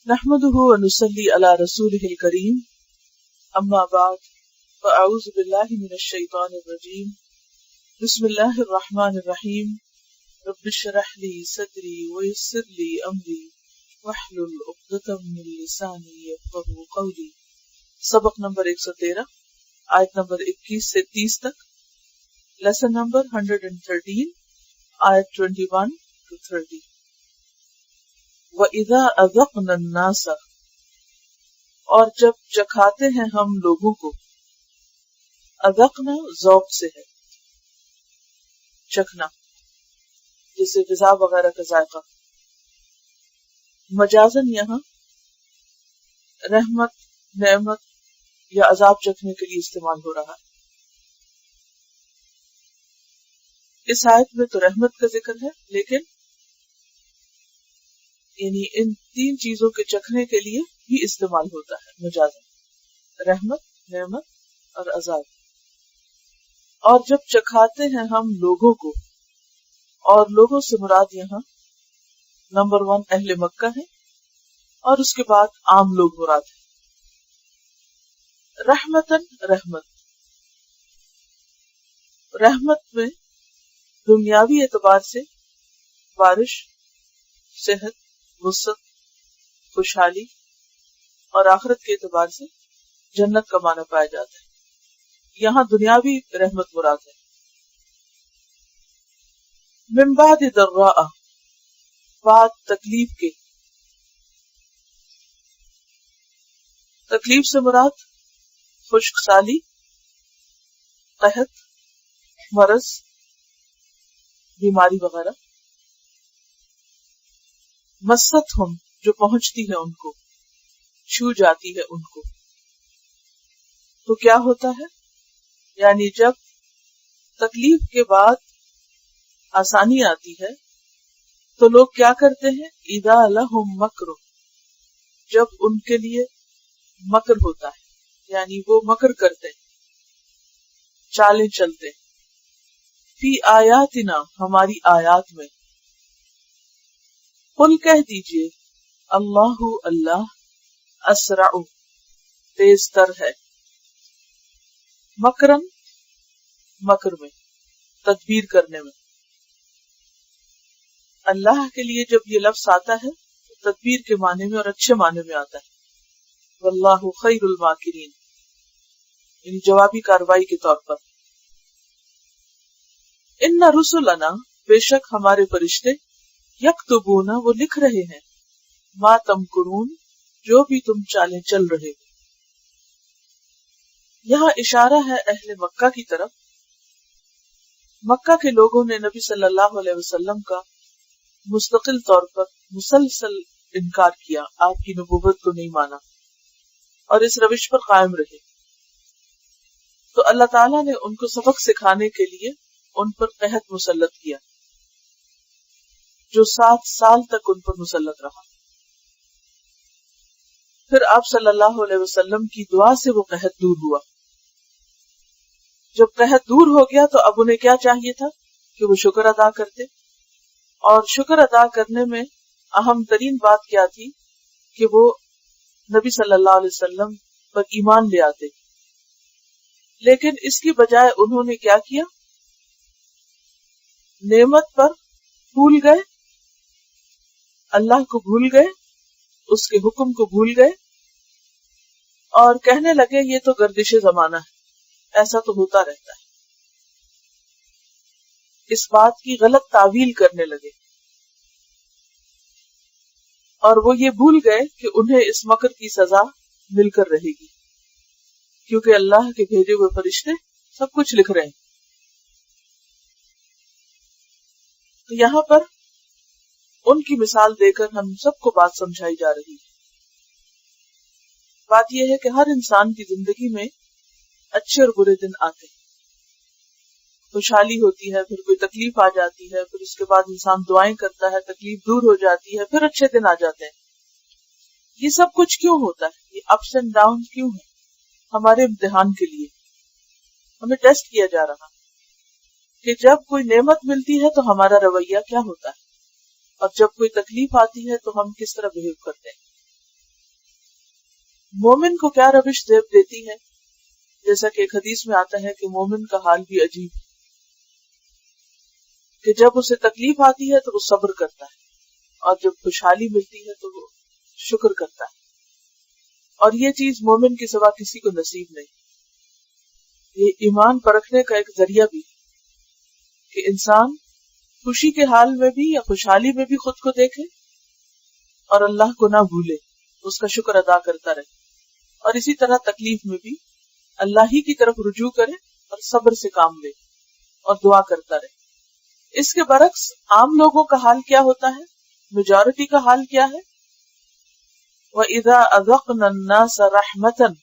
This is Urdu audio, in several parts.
نحمده ونصلي على رسوله الكريم اما بعد فاعوذ بالله من الشيطان الرجيم بسم الله الرحمن الرحيم رب اشرح لي صدري ويسر لي امري واحلل عقدة من لساني يفقهوا قولي. سبق نمبر 113 آیت نمبر 21 سے 30 تک، لیسن نمبر 113 آیت 21 to 30. وَإِذَا أَذَقْنَا النَّاسَ، اور جب چکھاتے ہیں ہم لوگوں کو. اذقنا ذوق سے ہے، چکھنا جیسے غذا وغیرہ کا ذائقہ. مجازن یہاں رحمت، نعمت یا عذاب چکھنے کے لیے استعمال ہو رہا ہے. اس آیت میں تو رحمت کا ذکر ہے، لیکن یعنی ان تین چیزوں کے چکھنے کے لیے بھی استعمال ہوتا ہے مجازن، رحمت، نعمت اور عذاب. اور جب چکھاتے ہیں ہم لوگوں کو، اور لوگوں سے مراد یہاں نمبر 1 اہل مکہ ہے، اور اس کے بعد عام لوگ مراد ہیں. رحمتن رحمت، رحمت میں دنیاوی اعتبار سے بارش، صحت، وسعت، خوشحالی، اور آخرت کے اعتبار سے جنت کا معنی پایا جاتا ہے. یہاں دنیاوی رحمت مراد ہے. من بعد ضراء، بعد تکلیف کے. تکلیف سے مراد خشک سالی، قحط، مرض، بیماری وغیرہ. مست ہم، جو پہنچتی ہے ان کو، چھو جاتی ہے ان کو. تو کیا ہوتا ہے؟ یعنی جب تکلیف کے بعد آسانی آتی ہے تو لوگ کیا کرتے ہیں؟ اذا لہم مکر، جب ان کے لیے مکر ہوتا ہے، یعنی وہ مکر کرتے ہیں، چالیں چلتے ہیں. فی آیاتنا، ہماری آیات میں. قل کہہ دیجئے اللہ اللہ اسرع، تیز تر ہے. مکرن، مکر میں، تدبیر کرنے میں. اللہ کے لیے جب یہ لفظ آتا ہے تو تدبیر کے معنی میں اور اچھے معنی میں آتا ہے. واللہ خیر الماکرین، یعنی جوابی کارروائی کے طور پر. ان رسلنا، بے شک ہمارے فرشتے، یکتبون، وہ لکھ رہے ہیں، ما تمکرون، جو بھی تم چالیں چل رہے ہو. یہاں اشارہ ہے اہل مکہ کی طرف. مکہ کے لوگوں نے نبی صلی اللہ علیہ وسلم کا مستقل طور پر مسلسل انکار کیا، آپ کی نبوت کو نہیں مانا اور اس روش پر قائم رہے. تو اللہ تعالیٰ نے ان کو سبق سکھانے کے لیے ان پر قحط مسلط کیا، جو 7 سال تک ان پر مسلط رہا. پھر آپ صلی اللہ علیہ وسلم کی دعا سے وہ قحط دور ہوا. جب قحط دور ہو گیا تو اب انہیں کیا چاہیے تھا کہ وہ شکر ادا کرتے. اور شکر ادا کرنے میں اہم ترین بات کیا تھی کہ وہ نبی صلی اللہ علیہ وسلم پر ایمان لے آتے. لیکن اس کی بجائے انہوں نے کیا کیا؟ نعمت پر بھول گئے، اللہ کو بھول گئے، اس کے حکم کو بھول گئے، اور کہنے لگے یہ تو گردش زمانہ ہے، ایسا تو ہوتا رہتا ہے. اس بات کی غلط تعویل کرنے لگے، اور وہ یہ بھول گئے کہ انہیں اس مکر کی سزا مل کر رہے گی، کیونکہ اللہ کے بھیجے ہوئے فرشتے سب کچھ لکھ رہے ہیں. تو یہاں پر ان کی مثال دے کر ہم سب کو بات سمجھائی جا رہی ہے. بات یہ ہے کہ ہر انسان کی زندگی میں اچھے اور برے دن آتے ہیں. خوشحالی ہوتی ہے، پھر کوئی تکلیف آ جاتی ہے، پھر اس کے بعد انسان دعائیں کرتا ہے، تکلیف دور ہو جاتی ہے، پھر اچھے دن آ جاتے ہیں. یہ سب کچھ کیوں ہوتا ہے؟ یہ اپس اینڈ ڈاؤن کیوں ہے؟ ہمارے امتحان کے لیے ہمیں ٹیسٹ کیا جا رہا کہ جب کوئی نعمت ملتی ہے تو ہمارا رویہ کیا ہوتا ہے، اور جب کوئی تکلیف آتی ہے تو ہم کس طرح بہیو کرتے ہیں. مومن کو کیا ربش دیتی ہے؟ جیسا کہ ایک حدیث میں آتا ہے کہ مومن کا حال بھی عجیب ہے کہ جب اسے تکلیف آتی ہے تو وہ صبر کرتا ہے، اور جب خوشحالی ملتی ہے تو وہ شکر کرتا ہے، اور یہ چیز مومن کے سوا کسی کو نصیب نہیں۔ یہ ایمان پرکھنے کا ایک ذریعہ بھی ہے کہ انسان خوشی کے حال میں بھی یا خوشحالی میں بھی خود کو دیکھے اور اللہ کو نہ بھولے، اس کا شکر ادا کرتا رہے، اور اسی طرح تکلیف میں بھی اللہ ہی کی طرف رجوع کرے اور صبر سے کام لے اور دعا کرتا رہے۔ اس کے برعکس عام لوگوں کا حال کیا ہوتا ہے؟ میجورٹی کا حال کیا ہے؟ وَإِذَا أَذَقْنَا النَّاسَ رَحْمَةً،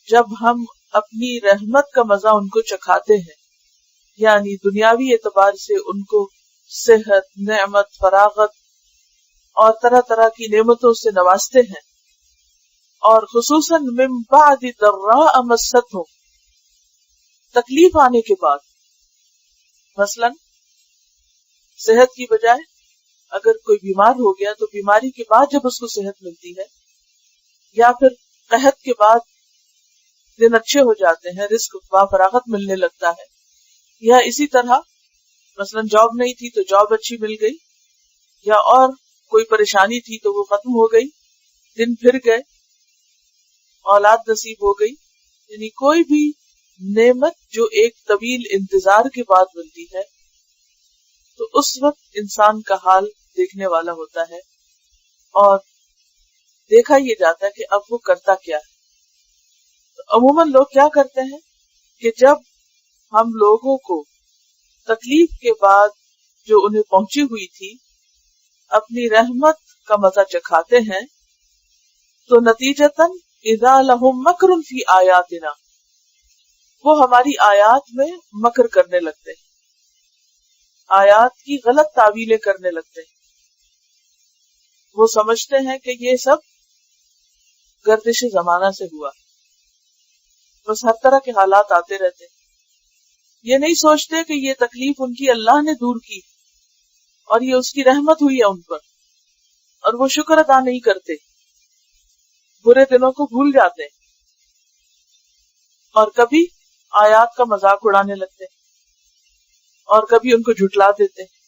جب ہم اپنی رحمت کا مزہ ان کو چکھاتے ہیں، یعنی دنیاوی اعتبار سے ان کو صحت، نعمت، فراغت اور طرح طرح کی نعمتوں سے نوازتے ہیں، اور خصوصاً من بعد ضراء مستہم، تکلیف آنے کے بعد، مثلا صحت کی بجائے اگر کوئی بیمار ہو گیا تو بیماری کے بعد جب اس کو صحت ملتی ہے، یا پھر قحط کے بعد دن اچھے ہو جاتے ہیں، رزق فراغت ملنے لگتا ہے، یا اسی طرح مثلا جاب نہیں تھی تو جاب اچھی مل گئی، یا اور کوئی پریشانی تھی تو وہ ختم ہو گئی، دن پھر گئے، اولاد نصیب ہو گئی، یعنی کوئی بھی نعمت جو ایک طویل انتظار کے بعد ملتی ہے تو اس وقت انسان کا حال دیکھنے والا ہوتا ہے، اور دیکھا یہ جاتا ہے کہ اب وہ کرتا کیا ہے۔ تو عموماً لوگ کیا کرتے ہیں کہ جب ہم لوگوں کو تکلیف کے بعد جو انہیں پہنچی ہوئی تھی اپنی رحمت کا مزہ چکھاتے ہیں تو نتیجتاً اذا لہم مکر فی آیاتنا، وہ ہماری آیات میں مکر کرنے لگتے ہیں، آیات کی غلط تعویلیں کرنے لگتے ہیں۔ وہ سمجھتے ہیں کہ یہ سب گردش زمانہ سے ہوا، بس ہر طرح کے حالات آتے رہتے ہیں، یہ نہیں سوچتے کہ یہ تکلیف ان کی اللہ نے دور کی اور یہ اس کی رحمت ہوئی ہے ان پر، اور وہ شکر ادا نہیں کرتے، برے دنوں کو بھول جاتے ہیں اور کبھی آیات کا مذاق اڑانے لگتے ہیں اور کبھی ان کو جھٹلا دیتے ہیں۔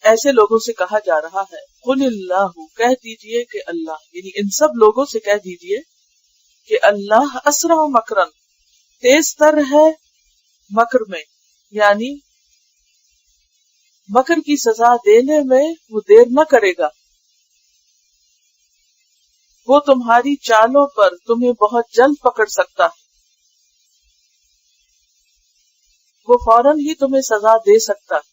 ایسے لوگوں سے کہا جا رہا ہے قل اللہ، کہہ دیجئے کہ اللہ، یعنی ان سب لوگوں سے کہہ دیجئے کہ اللہ اسرع مکرن، تیز تر ہے مکر میں، یعنی مکر کی سزا دینے میں وہ دیر نہ کرے گا، وہ تمہاری چالوں پر تمہیں بہت جلد پکڑ سکتا ہے، وہ فوراً ہی تمہیں سزا دے سکتا ہے،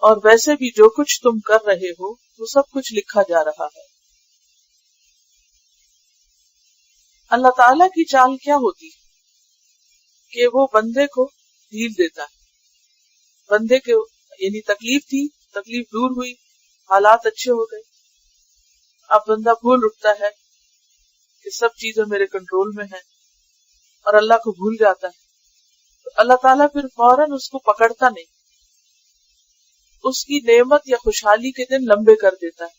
اور ویسے بھی جو کچھ تم کر رہے ہو وہ سب کچھ لکھا جا رہا ہے۔ اللہ تعالی کی چال کیا ہوتی ہے کہ وہ بندے کو ڈھیل دیتا ہے، بندے کے یعنی تکلیف تھی، تکلیف دور ہوئی، حالات اچھے ہو گئے، اب بندہ بھول اٹھتا ہے کہ سب چیزیں میرے کنٹرول میں ہیں اور اللہ کو بھول جاتا ہے، تو اللہ تعالیٰ پھر فوراً اس کو پکڑتا نہیں، اس کی نعمت یا خوشحالی کے دن لمبے کر دیتا ہے،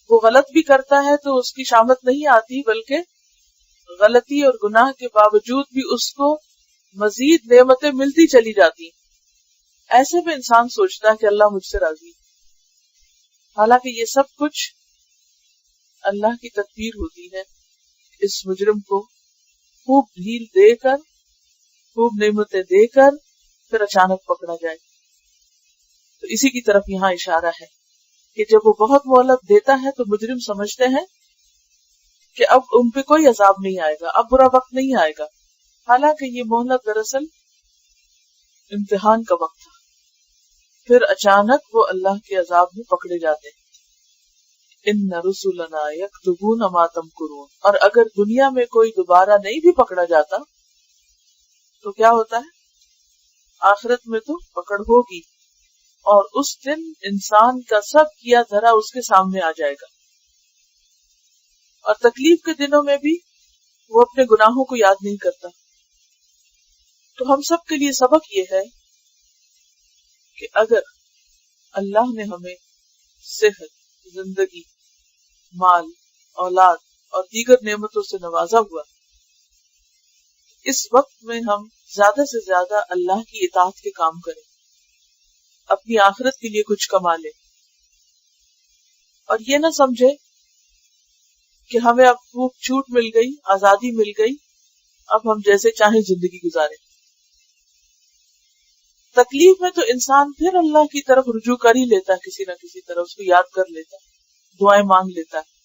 وہ غلط بھی کرتا ہے تو اس کی شامت نہیں آتی، بلکہ غلطی اور گناہ کے باوجود بھی اس کو مزید نعمتیں ملتی چلی جاتی ہیں۔ ایسے میں انسان سوچتا ہے کہ اللہ مجھ سے راضی ہے، حالانکہ یہ سب کچھ اللہ کی تدبیر ہوتی ہے، اس مجرم کو خوب ڈھیل دے کر، خوب نعمتیں دے کر پھر اچانک پکڑا جائے۔ تو اسی کی طرف یہاں اشارہ ہے کہ جب وہ بہت مہلت دیتا ہے تو مجرم سمجھتے ہیں کہ اب ان پہ کوئی عذاب نہیں آئے گا، اب برا وقت نہیں آئے گا، حالانکہ یہ مہلت دراصل امتحان کا وقت تھا، پھر اچانک وہ اللہ کے عذاب میں پکڑے جاتے ہیں۔ ان رسلنا یکتبون ما تمکرون، اور اگر دنیا میں کوئی دوبارہ نہیں بھی پکڑا جاتا تو کیا ہوتا ہے؟ آخرت میں تو پکڑ ہوگی، اور اس دن انسان کا سب کیا دھرا اس کے سامنے آ جائے گا، اور تکلیف کے دنوں میں بھی وہ اپنے گناہوں کو یاد نہیں کرتا۔ تو ہم سب کے لیے سبق یہ ہے کہ اگر اللہ نے ہمیں صحت زندگی، مال، اولاد اور دیگر نعمتوں سے نوازا ہوا، اس وقت میں ہم زیادہ سے زیادہ اللہ کی اطاعت کے کام کریں، اپنی آخرت کے لیے کچھ کما لیں، اور یہ نہ سمجھے کہ ہمیں اب خوب چھوٹ مل گئی، آزادی مل گئی، اب ہم جیسے چاہیں زندگی گزاریں۔ تکلیف میں تو انسان پھر اللہ کی طرف رجوع کر ہی لیتا ہے، کسی نہ کسی طرح اس کو یاد کر لیتا ہے، دعائیں مانگ لیتا ہے،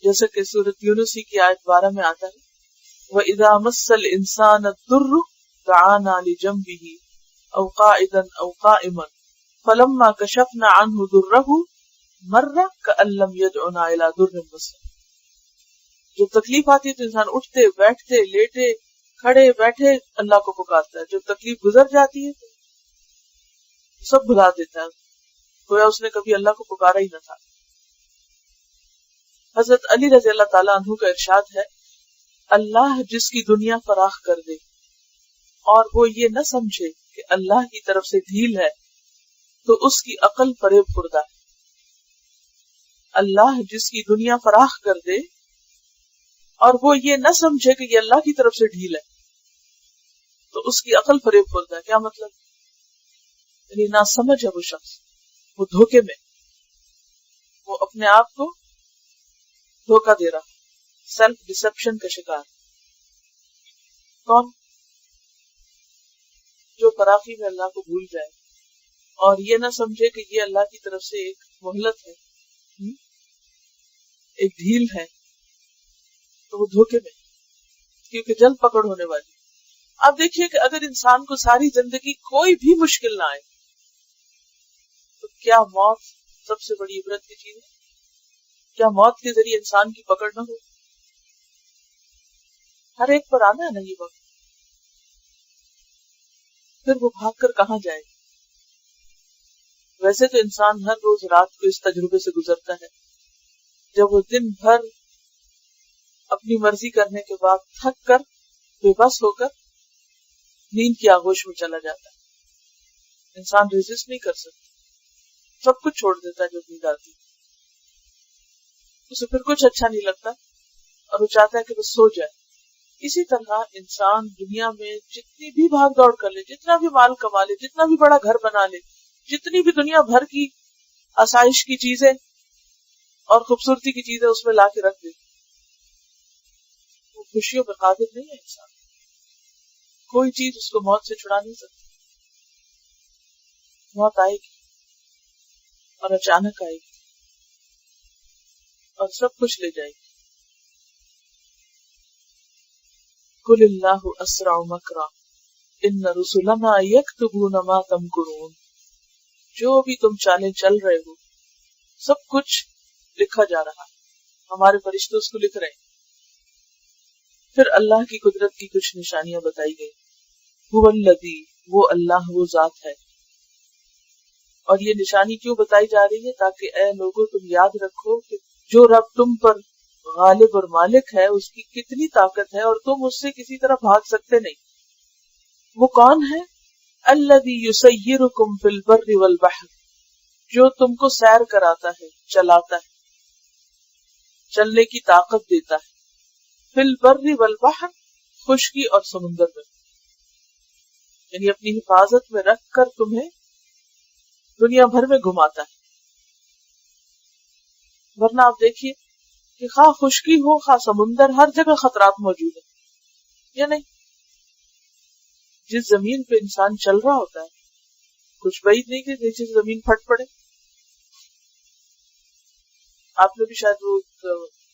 جیسے کہ سورۃ یونس کی آیت 12 میں آتا ہے وَإِذَا مَسَّ الْإِنسَانَ الضُّرُّ دَعَانَا لِجَنبِهِ أَوْ قَاعِدًا أَوْ قَائِمًا فَلَمَّا كَشَفْنَا عَنْهُ ضُرَّهُ مَرَّ كَأَن لَّمْ يَدْعُنَا إِلَىٰ ضُرٍّ مَسَّهُ۔ جب تکلیف آتی ہے تو انسان اٹھتے بیٹھتے لیٹے کھڑے بیٹھے اللہ کو پکارتا ہے، جب تکلیف گزر جاتی ہے تو سب بھلا دیتا ہے، گویا اس نے کبھی اللہ کو پکارا ہی نہ تھا۔ حضرت علی رضی اللہ تعالیٰ عنہ کا ارشاد ہے اللہ جس کی دنیا فراخ کر دے اور وہ یہ نہ سمجھے کہ اللہ کی طرف سے ڈھیل ہے تو اس کی عقل فریب خوردہ ہے۔ اللہ جس کی دنیا فراخ کر دے اور وہ یہ نہ سمجھے کہ یہ اللہ کی طرف سے ڈھیل ہے تو اس کی عقل فریب خوردہ ہے۔ کیا مطلب؟ یعنی نہ سمجھ ہے وہ شخص، وہ دھوکے میں، وہ اپنے آپ کو دھوکہ دے رہا، سیلف ڈسپشن کا شکار۔ کون؟ جو فراخی میں اللہ کو بھول جائے اور یہ نہ سمجھے کہ یہ اللہ کی طرف سے ایک مہلت ہے، ایک ڈھیل ہے، تو وہ دھوکے میں، کیونکہ جلد پکڑ ہونے والی۔ اب دیکھیے کہ اگر انسان کو ساری زندگی کوئی بھی مشکل نہ آئے تو کیا موت سب سے بڑی عبرت کی چیز ہے؟ کیا موت کے ذریعے انسان کی پکڑ نہ ہو؟ ہر ایک پر آنا ہے نا یہ وقت، پھر وہ بھاگ کر کہاں جائے؟ ویسے تو انسان ہر روز رات کو اس تجربے سے گزرتا ہے جب وہ دن بھر اپنی مرضی کرنے کے بعد تھک کر بے بس ہو کر نیند کی آغوش میں چلا جاتا ہے۔ انسان ریزسٹ نہیں کر سکتا، سب کچھ چھوڑ دیتا ہے جب نیند آتی، اسے پھر کچھ اچھا نہیں لگتا اور وہ چاہتا ہے کہ وہ سو جائے۔ اسی طرح انسان دنیا میں جتنی بھی بھاگ دوڑ کر لے، جتنا بھی مال کما لے، جتنا بھی بڑا گھر بنا لے، جتنی بھی دنیا بھر کی آسائش کی چیزیں اور خوبصورتی کی چیزیں اس میں لا کے رکھ دے، وہ خوشیوں پر قادر نہیں ہے انسان۔ کوئی چیز اس کو موت سے چھڑا نہیں سکتی۔ موت آئے گی اور اچانک آئے گی اور سب کچھ لے جائے گی۔ قُلِ اللَّهُ أَسْرَعُ مَكْرًا إِنَّ رُسُلَنَا يَكْتُبُونَ مَا تَمْكُرُونَ۔ جو بھی تم چالیں چل رہے ہو سب کچھ لکھا جا رہا ہے، ہمارے فرشتے اس کو لکھ رہے ہیں۔ پھر اللہ کی قدرت کی کچھ نشانیاں بتائی گئی۔ هُوَ الَّذِي، وہ اللہ، وہ ذات ہے۔ اور یہ نشانی کیوں بتائی جا رہی ہے؟ تاکہ اے لوگوں تم یاد رکھو کہ جو رب تم پر غالب اور مالک ہے اس کی کتنی طاقت ہے اور تم اس سے کسی طرح بھاگ سکتے نہیں۔ وہ کون ہے؟ الذی یسیرکم فی البر والبحر، جو تم کو سیر کراتا ہے، چلاتا ہے، چلنے کی طاقت دیتا ہے، فی البر والبحر، خشکی اور سمندر میں، یعنی اپنی حفاظت میں رکھ کر تمہیں دنیا بھر میں گھماتا ہے۔ ورنہ آپ دیکھیے کہ خواہ خشکی ہو خواہ سمندر، ہر جگہ خطرات موجود ہیں یا نہیں؟ جس زمین پہ انسان چل رہا ہوتا ہے کچھ بعید نہیں کہ نیچے سے زمین پھٹ پڑے۔ آپ نے بھی شاید وہ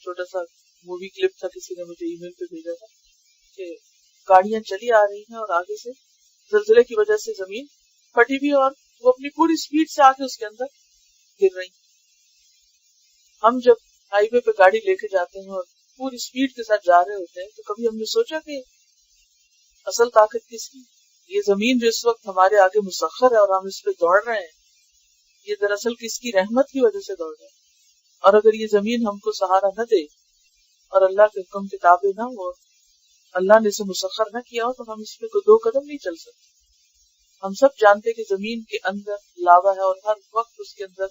چھوٹا سا مووی کلپ تھا، کسی نے مجھے ای میل پہ بھیجا تھا کہ گاڑیاں چلی آ رہی ہیں اور آگے سے زلزلے کی وجہ سے زمین پھٹی بھی اور وہ اپنی پوری سپیڈ سے آ کے اس کے اندر گر رہی۔ ہم جب ہائی وے پہ گاڑی لے کے جاتے ہیں اور پوری سپیڈ کے ساتھ جا رہے ہوتے ہیں تو کبھی ہم نے سوچا کہ اصل طاقت کس کی؟ یہ زمین جو اس وقت ہمارے آگے مسخر ہے اور ہم اس پہ دوڑ رہے ہیں، یہ دراصل کس کی رحمت کی وجہ سے دوڑ رہے ہیں۔ اور اگر یہ زمین ہم کو سہارا نہ دے اور اللہ کے حکم کے تابع نہ ہو، اللہ نے اسے مسخر نہ کیا ہو، تو ہم اس پہ کوئی دو قدم نہیں چل سکتے۔ ہم سب جانتے کہ زمین کے اندر لاوا ہے اور ہر وقت اس کے اندر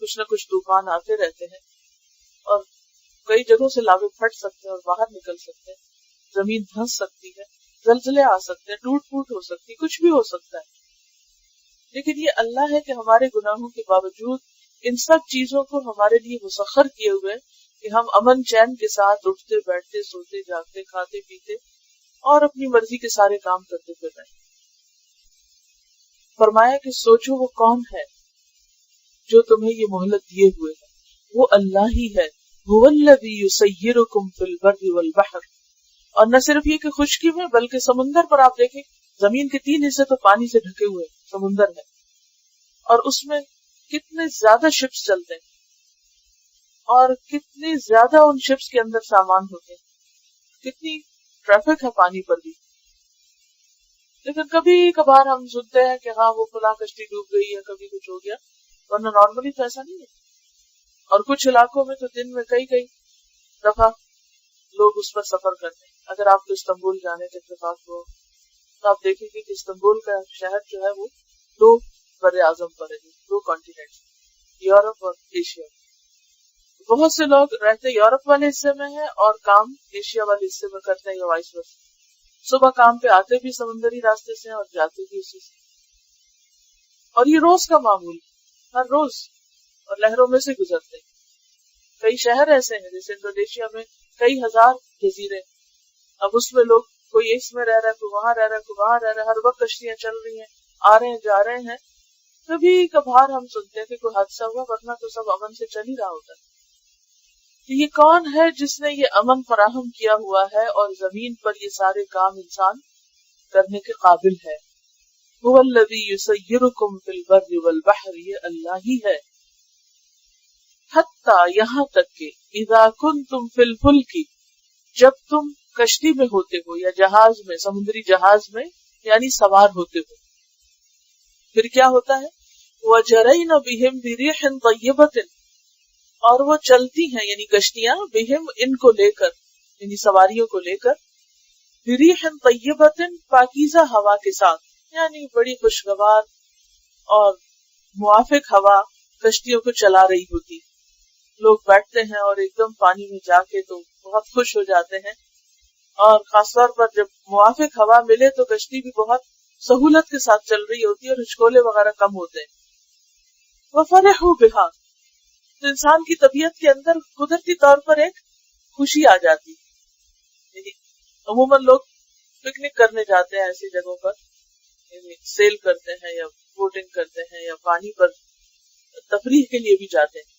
کچھ نہ کچھ طوفان آتے رہتے ہیں اور کئی جگہوں سے لاوے پھٹ سکتے ہیں اور باہر نکل سکتے ہیں، زمین دھنس سکتی ہے، زلزلے آ سکتے ہیں، ٹوٹ پھوٹ ہو سکتی ہے، کچھ بھی ہو سکتا ہے، لیکن یہ اللہ ہے کہ ہمارے گناہوں کے باوجود ان سب چیزوں کو ہمارے لیے مسخر کیے ہوئے کہ ہم امن چین کے ساتھ اٹھتے بیٹھتے سوتے جاگتے کھاتے پیتے اور اپنی مرضی کے سارے کام کرتے پھر رہے۔ فرمایا کہ سوچو وہ کون ہے جو تمہیں یہ مہلت دیے ہوئے ہے، وہ اللہ ہی ہے، هو الذی یسیرکم فی البر والبحر، اور نہ صرف یہ کہ خشکی میں بلکہ سمندر پر آپ دیکھیں زمین کے 3 حصے تو پانی سے ڈھکے ہوئے سمندر ہے، اور اس میں کتنے زیادہ شپس چلتے ہیں اور کتنی زیادہ ان شپس کے اندر سامان ہوتے ہیں، کتنی ٹریفک ہے پانی پر بھی، لیکن کبھی کبھار ہم سنتے ہیں کہ ہاں وہ فلاں کشتی ڈوب گئی ہے، کبھی کچھ ہو گیا، ورنہ نارملی تو ایسا نہیں ہے۔ اور کچھ علاقوں میں تو دن میں کئی دفعہ لوگ اس پر سفر کرتے ہیں۔ اگر آپ کو استنبول جانے کا اتفاق ہو تو آپ دیکھیں گے کہ استنبول کا شہر جو ہے وہ 2 بر اعظم پر ہے، 2 کانٹیننٹ، یورپ اور ایشیا۔ بہت سے لوگ رہتے یورپ والے حصے میں ہیں اور کام ایشیا والے حصے میں کرتے ہیں یا وائس ورسا۔ صبح کام پہ آتے بھی سمندری راستے سے اور جاتے بھی اسی سے، اور یہ روز کا معمول، ہر روز، اور لہروں میں سے گزرتے ہیں۔ کئی شہر ایسے ہیں جیسے انڈونیشیا میں کئی ہزار جزیرے، اب اس میں لوگ کوئی اس میں رہ رہا ہے، کوئی وہاں رہ رہا ہے، کوئی وہاں رہ رہا ہے، ہر وقت کشتیاں چل رہی ہیں، آ رہے ہیں جا رہے ہیں۔ کبھی کبھار ہم سنتے ہیں کہ کوئی حادثہ ہوا، ورنہ تو سب امن سے چل ہی رہا ہوتا ہے۔ تو یہ کون ہے جس نے یہ امن فراہم کیا ہوا ہے اور زمین پر یہ سارے کام انسان کرنے کے قابل ہے؟ هو الذی یسیرکم فی البر والبحر، یہ اللہ ہی ہے۔ حتی یہاں تک کہ اذا کنتم فی الفلک، جب تم کشتی میں ہوتے ہو یا جہاز میں، سمندری جہاز میں، یعنی سوار ہوتے ہو، پھر کیا ہوتا ہے؟ وجرین بہم بریح طیبۃ، اور وہ چلتی ہیں یعنی کشتیاں، بہم ان کو لے کر، یعنی سواریوں کو لے کر، بریح طیبۃ پاکیزہ ہوا کے ساتھ، یعنی بڑی خوشگوار اور موافق ہوا کشتیوں کو چلا رہی ہوتی۔ لوگ بیٹھتے ہیں اور ایک دم پانی میں جا کے تو بہت خوش ہو جاتے ہیں، اور خاص طور پر جب موافق ہوا ملے تو کشتی بھی بہت سہولت کے ساتھ چل رہی ہوتی ہے اور ہچکولے وغیرہ کم ہوتے ہیں۔ وَفَرِحُوا بِهَا، تو انسان کی طبیعت کے اندر قدرتی طور پر ایک خوشی آ جاتی ہے۔ یعنی عموماً لوگ پکنک کرنے جاتے ہیں ایسی جگہوں پر، یعنی سیل کرتے ہیں یا بوٹنگ کرتے ہیں یا پانی پر تفریح کے لیے بھی جاتے ہیں۔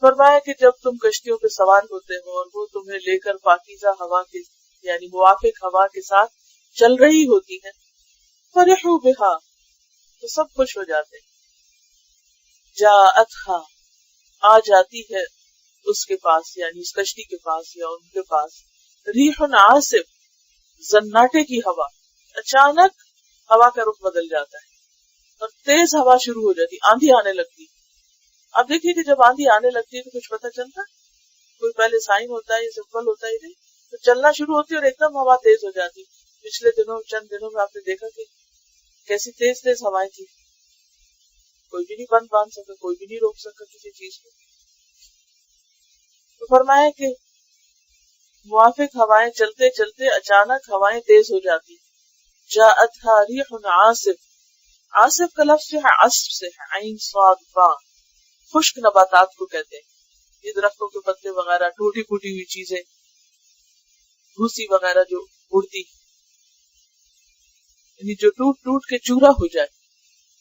فرمایا کہ جب تم کشتیوں پہ سوار ہوتے ہو اور وہ تمہیں لے کر پاکیزہ ہوا کے یعنی موافق ہوا کے ساتھ چل رہی ہوتی ہیں، فرحوا بہا، تو سب خوش ہو جاتے ہیں۔ جاءتھا، آ جاتی ہے اس کے پاس یعنی اس کشتی کے پاس یا ان کے پاس، ریح عاصف، زناٹے کی ہوا، اچانک ہوا کا رخ بدل جاتا ہے اور تیز ہوا شروع ہو جاتی، آندھی آنے لگتی۔ آپ دیکھیے کہ جب آندھی آنے لگتی ہے تو کچھ پتہ چلتا ہے؟ کوئی پہلے سائن ہوتا ہے یا سمبل ہوتا ہے نہیں، تو چلنا شروع ہوتی ہے اور ایک دم ہوا تیز ہو جاتی۔ پچھلے چند دنوں میں آپ نے دیکھا کہ کیسی تیز تیز ہوائیں تھی، کوئی بھی نہیں بند باندھ سکا، کوئی بھی نہیں روک سکا کسی چیز کو۔ تو فرمایا کہ موافق ہوائیں چلتے چلتے اچانک ہوائیں تیز ہو جاتی۔ جاءتھا ریح عاصف، عاصف کا لفظ جو ہے عصف سے ہے، عین صاد فا، خشک نباتات کو کہتے ہیں۔ یہ درختوں کے پتے وغیرہ، ٹوٹی پھوٹی ہوئی چیزیں، بھوسی وغیرہ جو اڑتی، یعنی جو ٹوٹ ٹوٹ کے چورا ہو جائے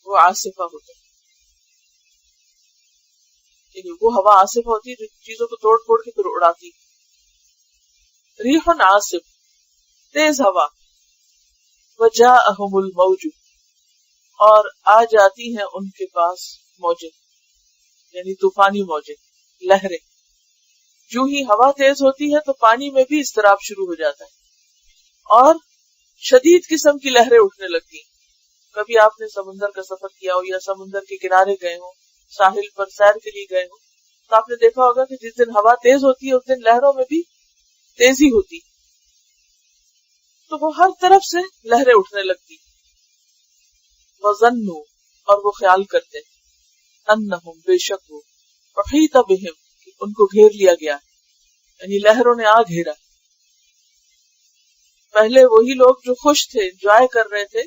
وہ عاصفہ ہوتا ہے۔ یعنی وہ ہوا عاصفہ ہوتی ہے جو چیزوں کو توڑ پھوڑ کے پھر اڑاتی۔ ریح عاصف، تیز ہوا، وجاءہم الموج، اور آ جاتی ہیں ان کے پاس موجیں، یعنی طوفانی موجیں، لہریں۔ جو ہی ہوا تیز ہوتی ہے تو پانی میں بھی اضطراب شروع ہو جاتا ہے اور شدید قسم کی لہریں اٹھنے لگتی ہیں۔ کبھی آپ نے سمندر کا سفر کیا ہو یا سمندر کے کنارے گئے ہو، ساحل پر سیر کے لیے گئے ہو، تو آپ نے دیکھا ہوگا کہ جس دن ہوا تیز ہوتی ہے اس دن لہروں میں بھی تیزی ہوتی، تو وہ ہر طرف سے لہریں اٹھنے لگتی۔ وَظَنُّوا، اور وہ خیال کرتے، انہم، بے شک وہ، احیط بہم، ان کو گھیر لیا گیا، یعنی لہروں نے آ گھیرا. پہلے وہی لوگ جو خوش تھے، انجوائے کر رہے تھے،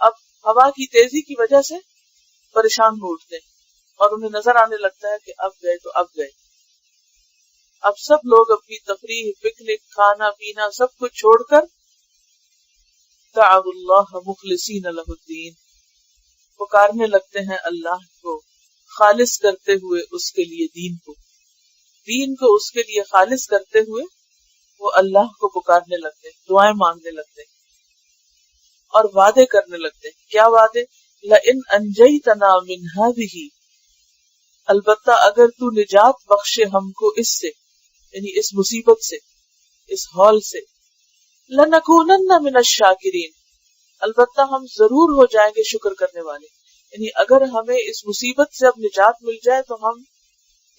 اب ہوا کی تیزی کی وجہ سے پریشان ہو اٹھتے ہیں اور انہیں نظر آنے لگتا ہے کہ اب گئے تو اب گئے. اب سب لوگ اپنی تفریح، پکنک، کھانا پینا سب کچھ چھوڑ کر دعوا اللہ مخلصین لہ الدین، پکارنے لگتے ہیں اللہ کو خالص کرتے ہوئے اس کے لیے دین کو اس کے لیے خالص کرتے ہوئے وہ اللہ کو پکارنے لگتے ہیں، دعائیں مانگنے لگتے ہیں اور وعدے کرنے لگتے ہیں. کیا وعدے؟ لئن انجیتنا من ہذہ، البتہ اگر تو نجات بخشے ہم کو اس سے، یعنی اس مصیبت سے، اس ہال سے، لنکونن من الشاکرین، البتہ ہم ضرور ہو جائیں گے شکر کرنے والے. یعنی اگر ہمیں اس مصیبت سے اب نجات مل جائے تو ہم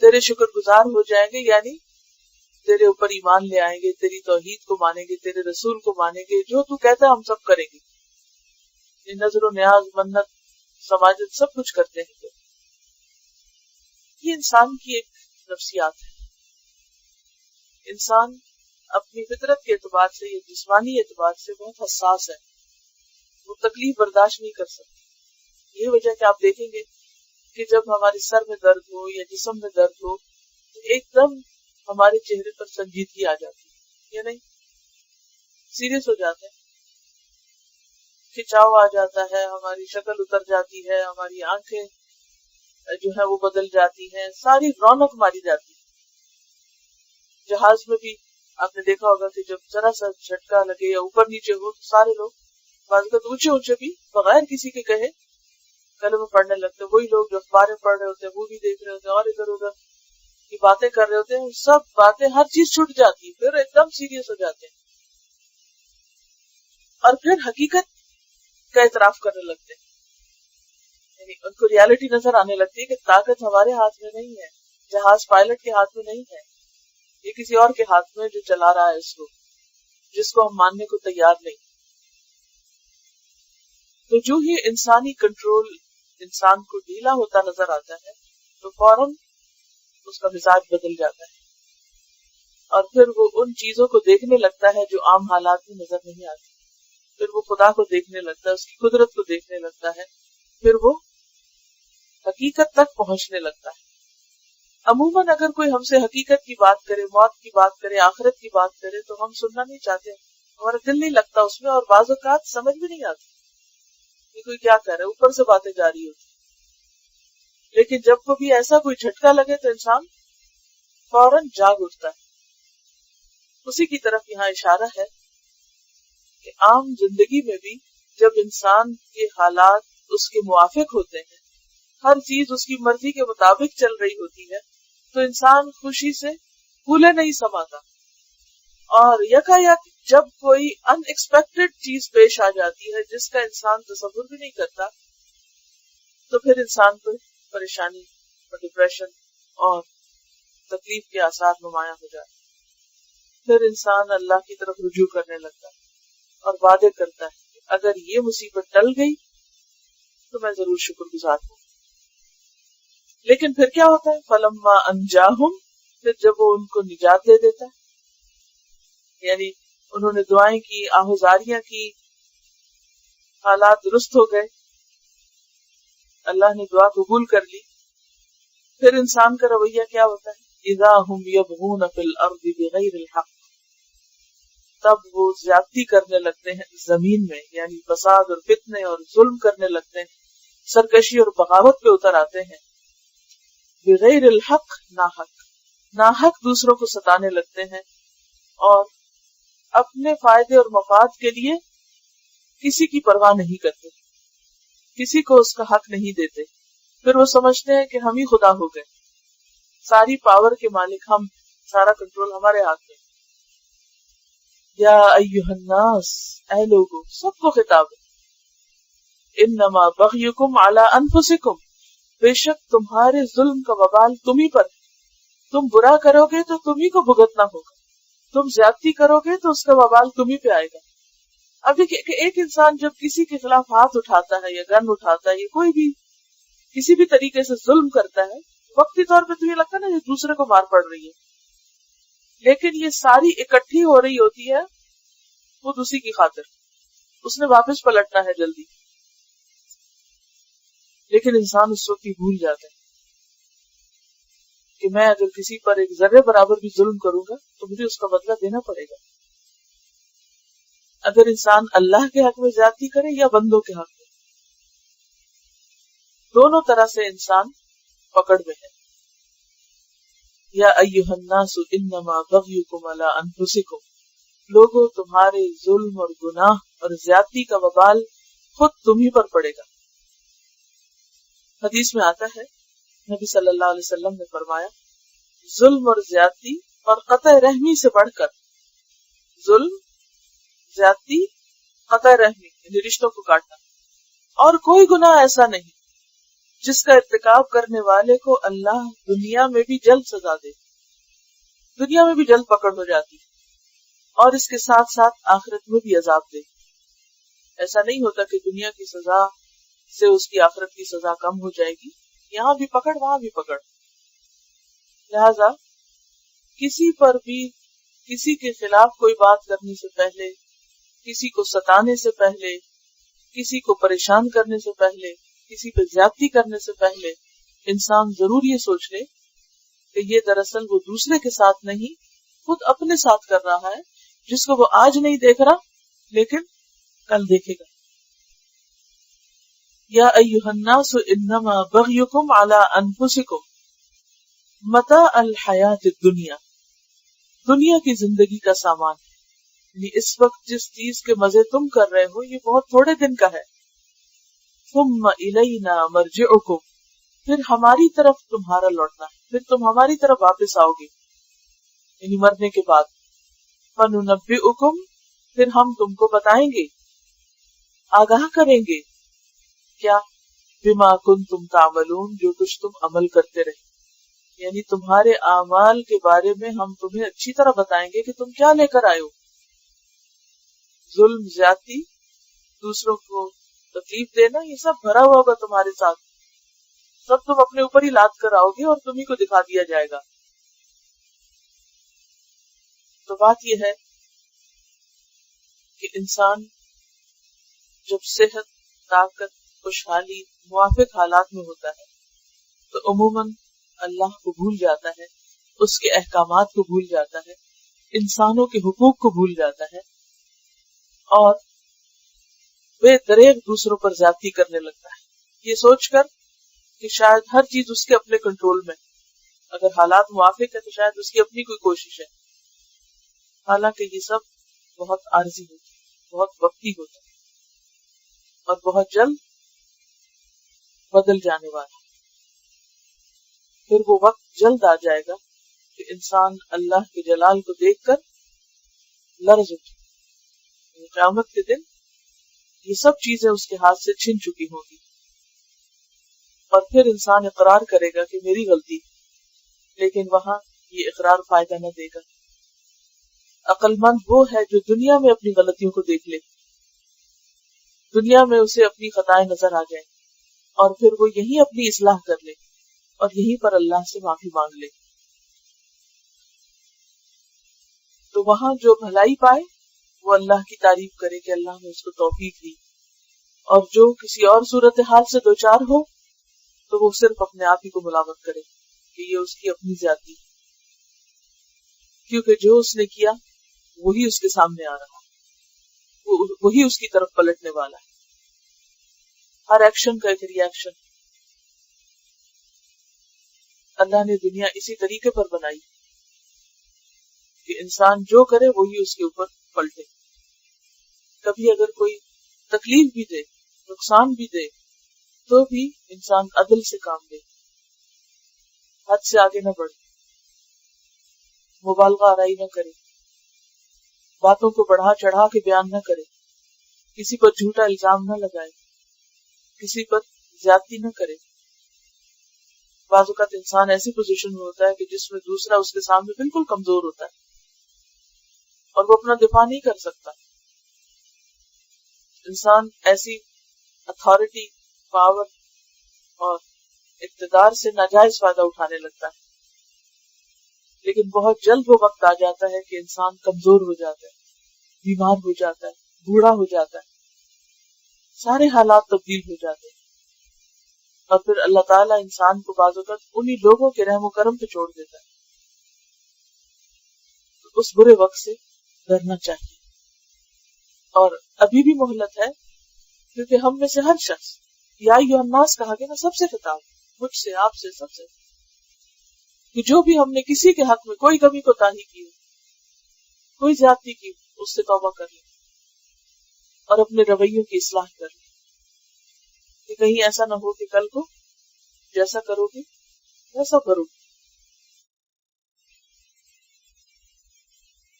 تیرے شکر گزار ہو جائیں گے، یعنی تیرے اوپر ایمان لے آئیں گے، تیری توحید کو مانیں گے، تیرے رسول کو مانیں گے، جو تو کہتا ہے ہم سب کریں گے. نظر و نیاز، منت، سماجت سب کچھ کرتے ہیں. یہ انسان کی ایک نفسیات ہے. انسان اپنی فطرت کے اعتبار سے یا جسمانی اعتبار سے بہت حساس ہے، وہ تکلیف برداشت نہیں کر سکتا. یہ وجہ کہ آپ دیکھیں گے کہ جب ہمارے سر میں درد ہو یا جسم میں درد ہو تو ایک دم ہمارے چہرے پر سنجیدگی آ جاتی ہے، یا نہیں؟ سیریس ہو جاتے ہیں، کھچاؤ آ جاتا ہے، ہماری شکل اتر جاتی ہے، ہماری آنکھیں جو ہے وہ بدل جاتی ہیں، ساری رونق ماری جاتی ہے. جہاز میں بھی آپ نے دیکھا ہوگا کہ جب ذرا سا جھٹکا لگے یا اوپر نیچے ہو تو سارے لوگ بعض اوقات اونچے اونچے بھی بغیر کسی کے کہے کلمہ پڑھنے لگتے ہیں. وہی لوگ جو اخباریں پڑھ رہے ہوتے ہیں، وہ بھی دیکھ رہے ہوتے ہیں اور ادھر ادھر کی باتیں کر رہے ہوتے ہیں، سب باتیں ہر چیز چھوٹ جاتی ہے، پھر ایک دم سیریس ہو جاتے ہیں اور پھر حقیقت کا اعتراف کرنے لگتے ہیں. یعنی ان کو ریالٹی نظر آنے لگتی ہے کہ طاقت ہمارے ہاتھ میں نہیں ہے، جہاز پائلٹ کے ہاتھ میں نہیں ہے، یہ کسی اور کے ہاتھ میں جو چلا رہا ہے اس کو، جس کو ہم ماننے کو تیار نہیں. تو جو ہی انسانی کنٹرول انسان کو ڈھیلا ہوتا نظر آتا ہے تو فوراً اس کا مزاج بدل جاتا ہے اور پھر وہ ان چیزوں کو دیکھنے لگتا ہے جو عام حالات میں نظر نہیں آتی. پھر وہ خدا کو دیکھنے لگتا ہے، اس کی قدرت کو دیکھنے لگتا ہے، پھر وہ حقیقت تک پہنچنے لگتا ہے. عموماً اگر کوئی ہم سے حقیقت کی بات کرے، موت کی بات کرے، آخرت کی بات کرے تو ہم سننا نہیں چاہتے، ہمارا دل نہیں لگتا اس میں، اور بعض اوقات سمجھ بھی نہیں آتی کہ کوئی کیا کہہ رہا ہے، اوپر سے باتیں جاری ہوتی. لیکن جب کبھی ایسا کوئی جھٹکا لگے تو انسان فوراً جاگ اٹھتا ہے. اسی کی طرف یہاں اشارہ ہے کہ عام زندگی میں بھی جب انسان کے حالات اس کے موافق ہوتے ہیں، ہر چیز اس کی مرضی کے مطابق چل رہی ہوتی ہے تو انسان خوشی سے پھولے نہیں سماتا. اور یکایک جب کوئی ان ایکسپیکٹڈ چیز پیش آ جاتی ہے جس کا انسان تصور بھی نہیں کرتا تو پھر انسان کو پریشانی اور ڈپریشن اور تکلیف کے آثار نمایاں ہو جاتے. پھر انسان اللہ کی طرف رجوع کرنے لگتا ہے اور وعدے کرتا ہے کہ اگر یہ مصیبت ٹل گئی تو میں ضرور شکر گزار ہوں. لیکن پھر کیا ہوتا ہے؟ فلما انجاہم، پھر جب وہ ان کو نجات دے دیتا ہے، یعنی انہوں نے دعائیں کی، آہوزاریاں کی، حالات درست ہو گئے، اللہ نے دعا قبول کر لی، پھر انسان کا رویہ کیا ہوتا ہے؟ اذا ہم یبغون فی الارض بغیر الحق، تب وہ زیادتی کرنے لگتے ہیں زمین میں، یعنی فساد اور فتنے اور ظلم کرنے لگتے ہیں، سرکشی اور بغاوت پہ اتر آتے ہیں. بغیر الحق، ناحق دوسروں کو ستانے لگتے ہیں اور اپنے فائدے اور مفاد کے لیے کسی کی پرواہ نہیں کرتے، کسی کو اس کا حق نہیں دیتے. پھر وہ سمجھتے ہیں کہ ہم ہی خدا ہو گئے، ساری پاور کے مالک ہم، سارا کنٹرول ہمارے ہاتھ میں. یا ایھا الناس، اے لوگو، سب کو خطاب ہے، انما بغیکم علی انفسکم، بے شک تمہارے ظلم کا وبال تم ہی پر ہے. تم برا کرو گے تو تم ہی کو بھگتنا ہوگا، تم زیادتی کرو گے تو اس کا وبال تم ہی پہ آئے گا. اب دیکھیں کہ ایک انسان جب کسی کے خلاف ہاتھ اٹھاتا ہے یا گن اٹھاتا ہے یا کوئی بھی کسی بھی طریقے سے ظلم کرتا ہے، وقتی طور پہ تو یہ لگتا ہے نا کہ دوسرے کو مار پڑ رہی ہے، لیکن یہ ساری اکٹھی ہو رہی ہوتی ہے خود اسی کی خاطر، اس نے واپس پلٹنا ہے جلدی، لیکن انسان اس وقت ہی بھول جاتا ہے کہ میں اگر کسی پر ایک ذرے برابر بھی ظلم کروں گا تو مجھے اس کا بدلہ دینا پڑے گا. اگر انسان اللہ کے حق میں زیادتی کرے یا بندوں کے حق میں، دونوں طرح سے انسان پکڑ میں ہے. یا ایھا الناس انما بغیکم علی انفسکم، لوگوں تمہارے ظلم اور گناہ اور زیادتی کا وبال خود تم ہی پر پڑے گا. حدیث میں آتا ہے نبی صلی اللہ علیہ وسلم نے فرمایا ظلم اور زیادتی اور قطع رحمی سے بڑھ کر، ظلم، زیادتی، قطع رحمی یعنی رشتوں کو کاٹنا، اور کوئی گناہ ایسا نہیں جس کا ارتکاب کرنے والے کو اللہ دنیا میں بھی جلد سزا دے، دنیا میں بھی جلد پکڑ ہو جاتی اور اس کے ساتھ ساتھ آخرت میں بھی عذاب دے. ایسا نہیں ہوتا کہ دنیا کی سزا سے اس کی آخرت کی سزا کم ہو جائے گی، یہاں بھی پکڑ وہاں بھی پکڑ. لہذا کسی پر بھی کسی کے خلاف کوئی بات کرنے سے پہلے، کسی کو ستانے سے پہلے، کسی کو پریشان کرنے سے پہلے، کسی پہ زیادتی کرنے سے پہلے انسان ضرور یہ سوچ لے کہ یہ دراصل وہ دوسرے کے ساتھ نہیں خود اپنے ساتھ کر رہا ہے، جس کو وہ آج نہیں دیکھ رہا لیکن کل دیکھے گا. یا ایھا الناس انما بغیکم علی انفسکم متاع الحیات الدنیا، دنیا کی زندگی کا سامان ہے، یعنی اس وقت جس چیز کے مزے تم کر رہے ہو یہ بہت تھوڑے دن کا ہے. ثم الینا مرجعکم، پھر ہماری طرف تمہارا لوٹنا ہے، پھر تم ہماری طرف واپس آؤ گے یعنی مرنے کے بعد. فننبئکم، پھر ہم تم کو بتائیں گے، آگاہ کریں گے، کیا؟ بما کنتم تعملون، جو کچھ تم عمل کرتے رہے، یعنی تمہارے اعمال کے بارے میں ہم تمہیں اچھی طرح بتائیں گے کہ تم کیا لے کر آئے ہو. ظلم، زیادتی، دوسروں کو تکلیف دینا، یہ سب بھرا ہوا ہوگا تمہارے ساتھ، سب تم اپنے اوپر ہی لاد کر آؤ گے اور تمہیں کو دکھا دیا جائے گا. تو بات یہ ہے کہ انسان جب صحت، طاقت، خوشحالی، موافق حالات میں ہوتا ہے تو عموماً اللہ کو بھول جاتا ہے، اس کے احکامات کو بھول جاتا ہے، انسانوں کے حقوق کو بھول جاتا ہے اور بے دریغ دوسروں پر زیادتی کرنے لگتا ہے، یہ سوچ کر کہ شاید ہر چیز اس کے اپنے کنٹرول میں، اگر حالات موافق ہے تو شاید اس کی اپنی کوئی کوشش ہے، حالانکہ یہ سب بہت عارضی ہوتا ہے، بہت وقتی ہوتا ہے اور بہت جلد بدل جانے والا. پھر وہ وقت جلد آ جائے گا کہ انسان اللہ کے جلال کو دیکھ کر لرز اٹھے. قیامت کے دن یہ سب چیزیں اس کے ہاتھ سے چھن چکی ہوں گی اور پھر انسان اقرار کرے گا کہ میری غلطی، لیکن وہاں یہ اقرار فائدہ نہ دے گا. عقل مند وہ ہے جو دنیا میں اپنی غلطیوں کو دیکھ لے، دنیا میں اسے اپنی خطائیں نظر آ جائیں اور پھر وہ یہی اپنی اصلاح کر لے اور یہیں پر اللہ سے معافی مانگ لے. تو وہاں جو بھلائی پائے وہ اللہ کی تعریف کرے کہ اللہ نے اس کو توفیق دی، اور جو کسی اور صورتحال سے دوچار ہو تو وہ صرف اپنے آپ ہی کو ملامت کرے کہ یہ اس کی اپنی زیادتی، کیونکہ جو اس نے کیا وہی اس کے سامنے آ رہا، وہی اس کی طرف پلٹنے والا ہے. ہر ایکشن کا ایک ری ایکشن. اللہ نے دنیا اسی طریقے پر بنائی کہ انسان جو کرے وہی اس کے اوپر پلٹے. کبھی اگر کوئی تکلیف بھی دے، نقصان بھی دے، تو بھی انسان عدل سے کام لے، حد سے آگے نہ بڑھے، مبالغہ آرائی نہ کرے، باتوں کو بڑھا چڑھا کے بیان نہ کرے، کسی پر جھوٹا الزام نہ لگائے، کسی پر زیادتی نہ کرے. بعض اوقات انسان ایسی پوزیشن میں ہوتا ہے کہ جس میں دوسرا اس کے سامنے بالکل کمزور ہوتا ہے اور وہ اپنا دفاع نہیں کر سکتا. انسان ایسی اتھارٹی، پاور اور اقتدار سے ناجائز فائدہ اٹھانے لگتا ہے. لیکن بہت جلد وہ وقت آ جاتا ہے کہ انسان کمزور ہو جاتا ہے، بیمار ہو جاتا ہے، بوڑھا ہو جاتا ہے، سارے حالات تبدیل ہو جاتے ہیں، اور پھر اللہ تعالیٰ انسان کو بعض اوقات انہی لوگوں کے رحم و کرم پہ چھوڑ دیتا ہے. تو اس برے وقت سے ڈرنا چاہیے. اور ابھی بھی مہلت ہے، کیونکہ ہم میں سے ہر شخص، یا ایھا الناس کہا گیا نا، سب سے خطاب، مجھ سے، آپ سے، سب سے، کہ جو بھی ہم نے کسی کے حق میں کوئی کمی کوتاہی کی، کوئی زیادتی کی، اس سے توبہ کر لیں اور اپنے رویوں کی اصلاح کر لیں، کہ کہیں ایسا نہ ہو کہ کل کو جیسا کرو گے ویسا کرو گے.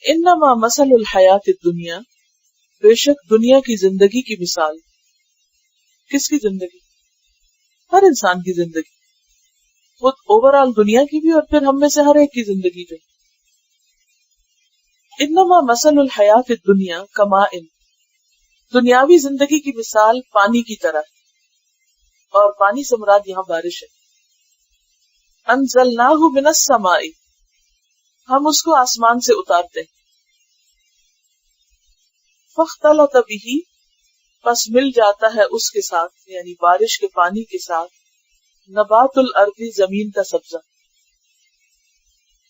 انما مثل الحیات الدنیا، بے شک دنیا کی زندگی کی مثال. کس کی زندگی؟ ہر انسان کی زندگی، خود اوور آل دنیا کی بھی، اور پھر ہم میں سے ہر ایک کی زندگی جو. انما مثل الحیات الدنیا کماء، دنیاوی زندگی کی مثال پانی کی طرح ہے، اور پانی سے مراد یہاں بارش ہے. انزلناہ من السماء، ہم اس کو آسمان سے اتارتے ہیں. فاختلط بہ، پس مل جاتا ہے اس کے ساتھ، یعنی بارش کے پانی کے ساتھ، نبات الارض، زمین کا سبزہ.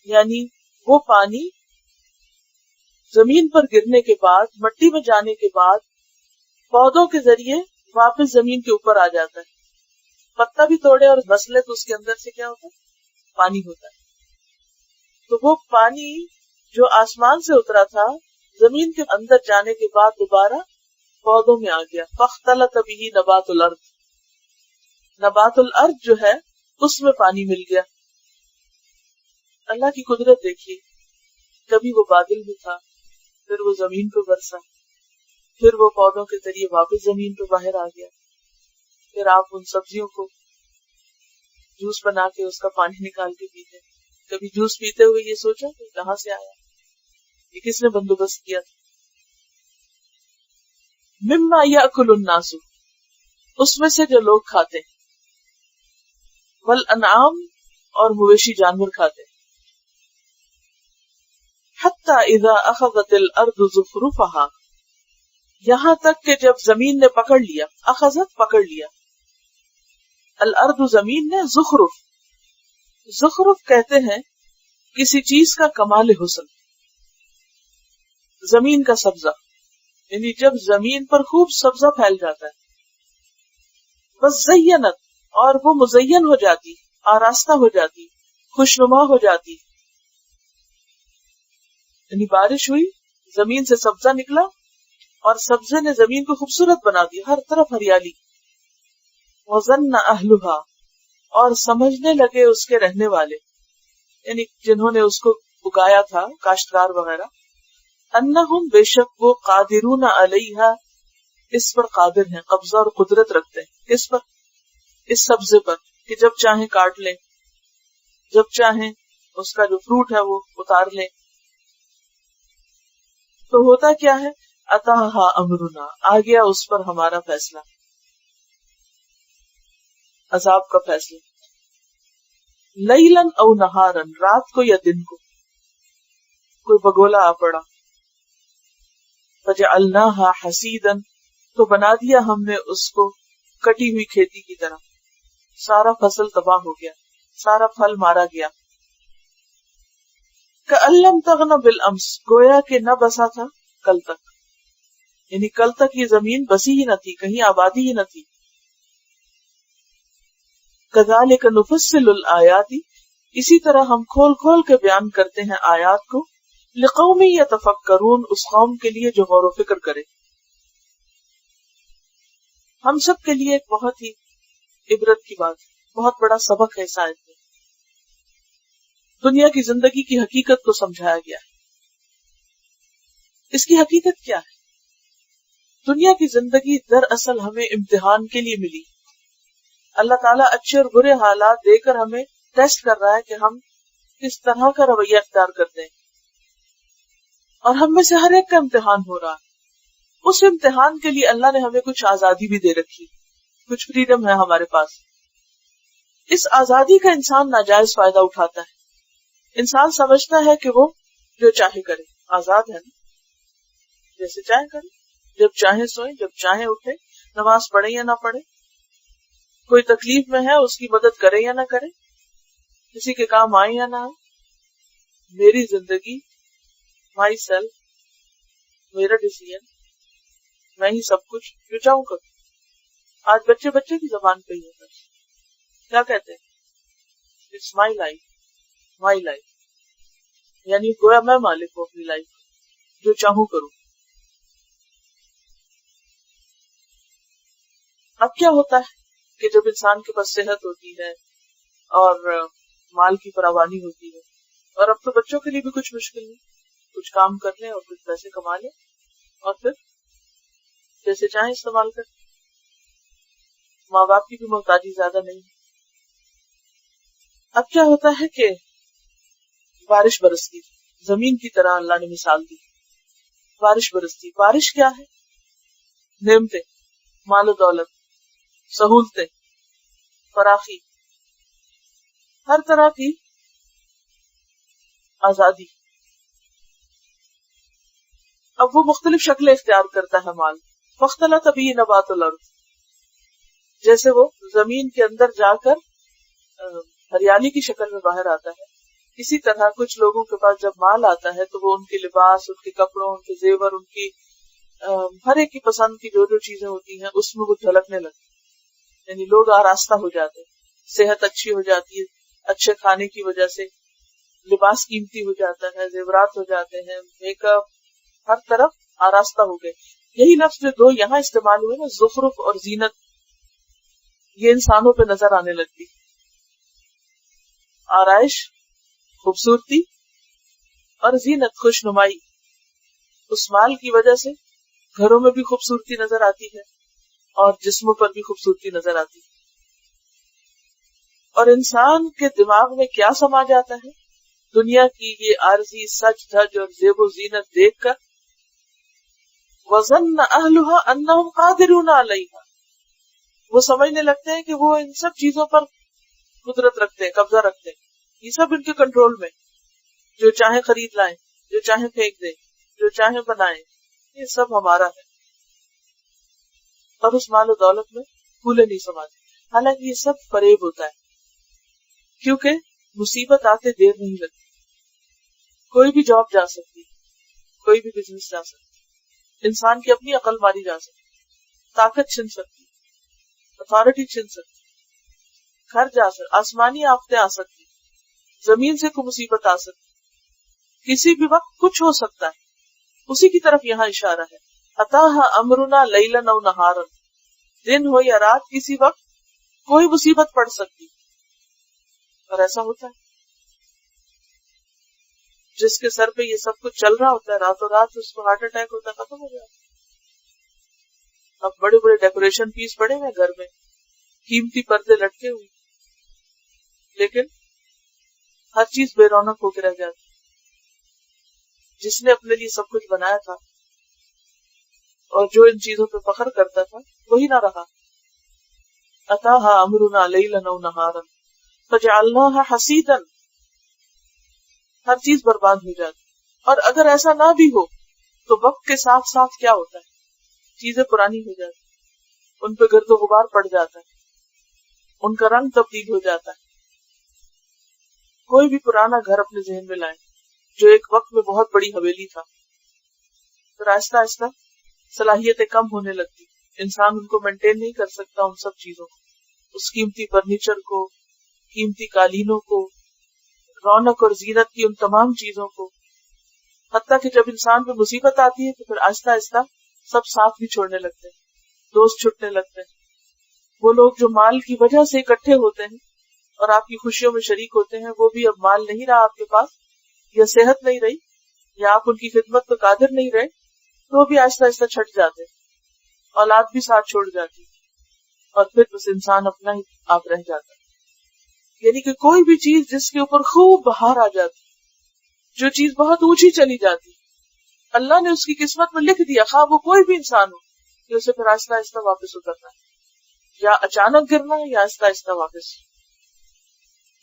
یعنی وہ پانی زمین پر گرنے کے بعد، مٹی میں جانے کے بعد، پودوں کے ذریعے واپس زمین کے اوپر آ جاتا ہے. پتا بھی توڑے اور مسلے تو اس کے اندر سے کیا ہوتا ہے؟ پانی ہوتا ہے. تو وہ پانی جو آسمان سے اترا تھا، زمین کے اندر جانے کے بعد دوبارہ پودوں میں آ گیا. فاختلط بہ نبات الارض، نبات الارض جو ہے اس میں پانی مل گیا. اللہ کی قدرت دیکھیے، کبھی وہ بادل میں تھا، پھر وہ زمین پہ برسا، پھر وہ پودوں کے ذریعے واپس زمین پہ باہر آ گیا. پھر آپ ان سبزیوں کو جوس بنا کے اس کا پانی نکال کے پیتے. کبھی جوس پیتے ہوئے یہ سوچا کہ کہاں سے آیا، یہ کس نے بندوبست کیا تھا؟ مما یاکل الناس، اس میں سے جو لوگ کھاتے ہیں، والانعام، اور مویشی جانور کھاتے ہیں. حتی اذا اخذت الارض زخرفها، یہاں تک کہ جب زمین نے پکڑ لیا، اخذت پکڑ لیا، الارض زمین نے، زخرف، زخرف کہتے ہیں کسی چیز کا کمال حسن، زمین کا سبزہ، یعنی جب زمین پر خوب سبزہ پھیل جاتا ہے. بس زینت، اور وہ مزین ہو جاتی، آراستہ ہو جاتی، خوشنما ہو جاتی. یعنی بارش ہوئی، زمین سے سبزہ نکلا، اور سبزے نے زمین کو خوبصورت بنا دی، ہر طرف ہریالی. وظن اہلھا، اور سمجھنے لگے اس کے رہنے والے، یعنی جنہوں نے اس کو اگایا تھا، کاشتکار وغیرہ، انہم، بے شک وہ، قادرون علیہا، اس پر قادر ہیں، قبضہ اور قدرت رکھتے ہیں. اس پر، اس سبزے پر، کہ جب چاہیں کاٹ لیں، جب چاہیں اس کا جو فروٹ ہے وہ اتار لیں. تو ہوتا کیا ہے؟ اتاہا امرنا، آ گیا اس پر ہمارا فیصلہ، عذاب کا فیصلہ. لیلن او نہارن، رات کو یا دن کو، کوئی بگولا آ پڑا. فجعلناہا حسیدا، تو بنا دیا ہم نے اس کو کٹی ہوئی کھیتی کی طرح، سارا فصل تباہ ہو گیا، سارا پھل مارا گیا. کأن لم تغن بالامس، گویا کہ نہ بسا تھا کل تک، یعنی کل تک یہ زمین بسی ہی نہ تھی، کہیں آبادی ہی نہ تھی. کذالک نفصل الآیات، اسی طرح ہم کھول کھول کے بیان کرتے ہیں آیات کو، لقوم یتفکرون، اس قوم کے لیے جو غور و فکر کرے. ہم سب کے لیے ایک بہت ہی عبرت کی بات، بہت بڑا سبق ہے اس آیت میں. دنیا کی زندگی کی حقیقت کو سمجھایا گیا ہے. اس کی حقیقت کیا ہے؟ دنیا کی زندگی دراصل ہمیں امتحان کے لیے ملی. اللہ تعالیٰ اچھے اور برے حالات دے کر ہمیں ٹیسٹ کر رہا ہے کہ ہم کس طرح کا رویہ اختیار کرتے ہیں، اور ہم میں سے ہر ایک کا امتحان ہو رہا ہے. اس امتحان کے لیے اللہ نے ہمیں کچھ آزادی بھی دے رکھی، کچھ فریڈم ہے ہمارے پاس. اس آزادی کا انسان ناجائز فائدہ اٹھاتا ہے. انسان سمجھتا ہے کہ وہ جو چاہے کرے، آزاد ہے نا، جیسے چاہے کرے، جب چاہے سوئے، جب چاہے اٹھے، نماز پڑھے یا نہ پڑھے، کوئی تکلیف میں ہے اس کی مدد کرے یا نہ کرے، کسی کے کام آئے یا نہ آئے. میری زندگی، مائی سیلف، میرا ڈیسیژن، میں ہی سب کچھ، جو چاہوں کروں. آج بچے بچے کی زبان پہ ہی ہوتا ہے، کیا کہتے ہیں؟ It's my life, my life, یعنی گویا میں مالک ہوں اپنی لائف، جو چاہوں کروں. اب کیا ہوتا ہے کہ جب انسان کے پاس صحت ہوتی ہے اور مال کی فراوانی ہوتی ہے، اور اب تو بچوں کے لیے بھی کچھ مشکل نہیں، کچھ کام کر لیں اور کچھ پیسے کما لیں اور پھر جیسے چاہیں استعمال کریں، ماں باپ کی بھی محتاجی زیادہ نہیں. اب کیا ہوتا ہے کہ بارش برستی، زمین کی طرح اللہ نے مثال دی، بارش برستی. بارش کیا ہے؟ نعمتیں، مال و دولت، سہولتیں، فراخی، ہر طرح کی آزادی. اب وہ مختلف شکلیں اختیار کرتا ہے مال. فاختلط به نبات الارض، جیسے وہ زمین کے اندر جا کر ہریالی کی شکل میں باہر آتا ہے، اسی طرح کچھ لوگوں کے پاس جب مال آتا ہے تو وہ ان کے لباس، ان کے کپڑوں، ان کے زیور، ان کی ہر ایک کی پسند کی جو جو چیزیں ہوتی ہیں اس میں وہ جھلکنے لگتی، یعنی لوگ آراستہ ہو جاتے ہیں، صحت اچھی ہو جاتی ہے اچھے کھانے کی وجہ سے، لباس قیمتی ہو جاتا ہے، زیورات ہو جاتے ہیں، میک اپ، ہر طرف آراستہ ہو گئے. یہی لفظ جو دو یہاں استعمال ہوئے نا، زخرف اور زینت، یہ انسانوں پہ نظر آنے لگتی. آرائش، خوبصورتی اور زینت، خوش نمائی، اس مال کی وجہ سے گھروں میں بھی خوبصورتی نظر آتی ہے اور جسموں پر بھی خوبصورتی نظر آتی ہے. اور انسان کے دماغ میں کیا سما جاتا ہے؟ دنیا کی یہ عارضی سج دھج اور زیب و زینت دیکھ کر وَظَنَّ أَهْلُهَا أَنَّهُمْ قَادِرُونَ عَلَيْهَا، وہ سمجھنے لگتے ہیں کہ وہ ان سب چیزوں پر قدرت رکھتے ہیں، قبضہ رکھتے ہیں، یہ سب ان کے کنٹرول میں، جو چاہیں خرید لائیں، جو چاہیں پھینک دیں، جو چاہیں بنائیں، یہ سب ہمارا ہے. اور اس مال و دولت میں پھولے نہیں سماتے. حالانکہ یہ سب فریب ہوتا ہے، کیونکہ مصیبت آتے دیر نہیں لگتی. کوئی بھی جاب جا سکتی، کوئی بھی بزنس جا سکتی، انسان کی اپنی عقل ماری جا سکتی، طاقت چھن سکتی، اتھارٹی چھن سکتی، گھر جا سکتی، آسمانی آفتیں آ سکتی، زمین سے کوئی مصیبت آ سکتی، کسی بھی وقت کچھ ہو سکتا ہے. اسی کی طرف یہاں اشارہ ہے. اتاہا امرنا لیلا او نہارا، دن ہو یا رات، کسی وقت کوئی مصیبت پڑ سکتی. اور ایسا ہوتا ہے، جس کے سر پہ یہ سب کچھ چل رہا ہوتا ہے، راتوں رات اس کو ہارٹ اٹیک ہوتا ہے، ختم ہو جاتا ہے. اب بڑے بڑے ڈیکوریشن پیس پڑے ہیں گھر میں، قیمتی پردے لٹکے ہوئے، لیکن ہر چیز بے رونق ہو کے رہ جاتی. جس نے اپنے لیے سب کچھ بنایا تھا اور جو ان چیزوں پہ فخر کرتا تھا وہی نہ رہا. اتاہا امرنا لیلا او نہارا فجعلناها حصیدا، ہر چیز برباد ہو جاتی. اور اگر ایسا نہ بھی ہو تو وقت کے ساتھ ساتھ کیا ہوتا ہے، چیزیں پرانی ہو جاتی، ان پہ گرد و غبار پڑ جاتا ہے، ان کا رنگ تبدیل ہو جاتا ہے. کوئی بھی پرانا گھر اپنے ذہن میں لائیں جو ایک وقت میں بہت بڑی حویلی تھا، پھر آہستہ آہستہ صلاحیتیں کم ہونے لگتی، انسان ان کو مینٹین نہیں کر سکتا، ان سب چیزوں کو، اس قیمتی فرنیچر کو، قیمتی قالینوں کو، رونق اور زینت کی ان تمام چیزوں کو. حتیٰ کہ جب انسان پہ مصیبت آتی ہے تو پھر آہستہ آہستہ سب ساتھ بھی چھوڑنے لگتے ہیں، دوست چھٹنے لگتے ہیں. وہ لوگ جو مال کی وجہ سے اکٹھے ہوتے ہیں اور آپ کی خوشیوں میں شریک ہوتے ہیں، وہ بھی اب مال نہیں رہا آپ کے پاس، یا صحت نہیں رہی، یا آپ ان کی خدمت پہ قادر نہیں رہے، تو وہ بھی آہستہ آہستہ چھٹ جاتے ہیں، اولاد بھی ساتھ چھوڑ جاتی، اور پھر بس انسان اپنا ہی آپ رہ جاتا ہے. یعنی کہ کوئی بھی چیز جس کے اوپر خوب بہار آ جاتی، جو چیز بہت اونچی چلی جاتی، اللہ نے اس کی قسمت میں لکھ دیا، خواہ وہ کوئی بھی انسان ہو، کہ اسے پھر آہستہ آہستہ واپس اترنا ہے، یا اچانک گرنا ہے یا آہستہ آہستہ واپس.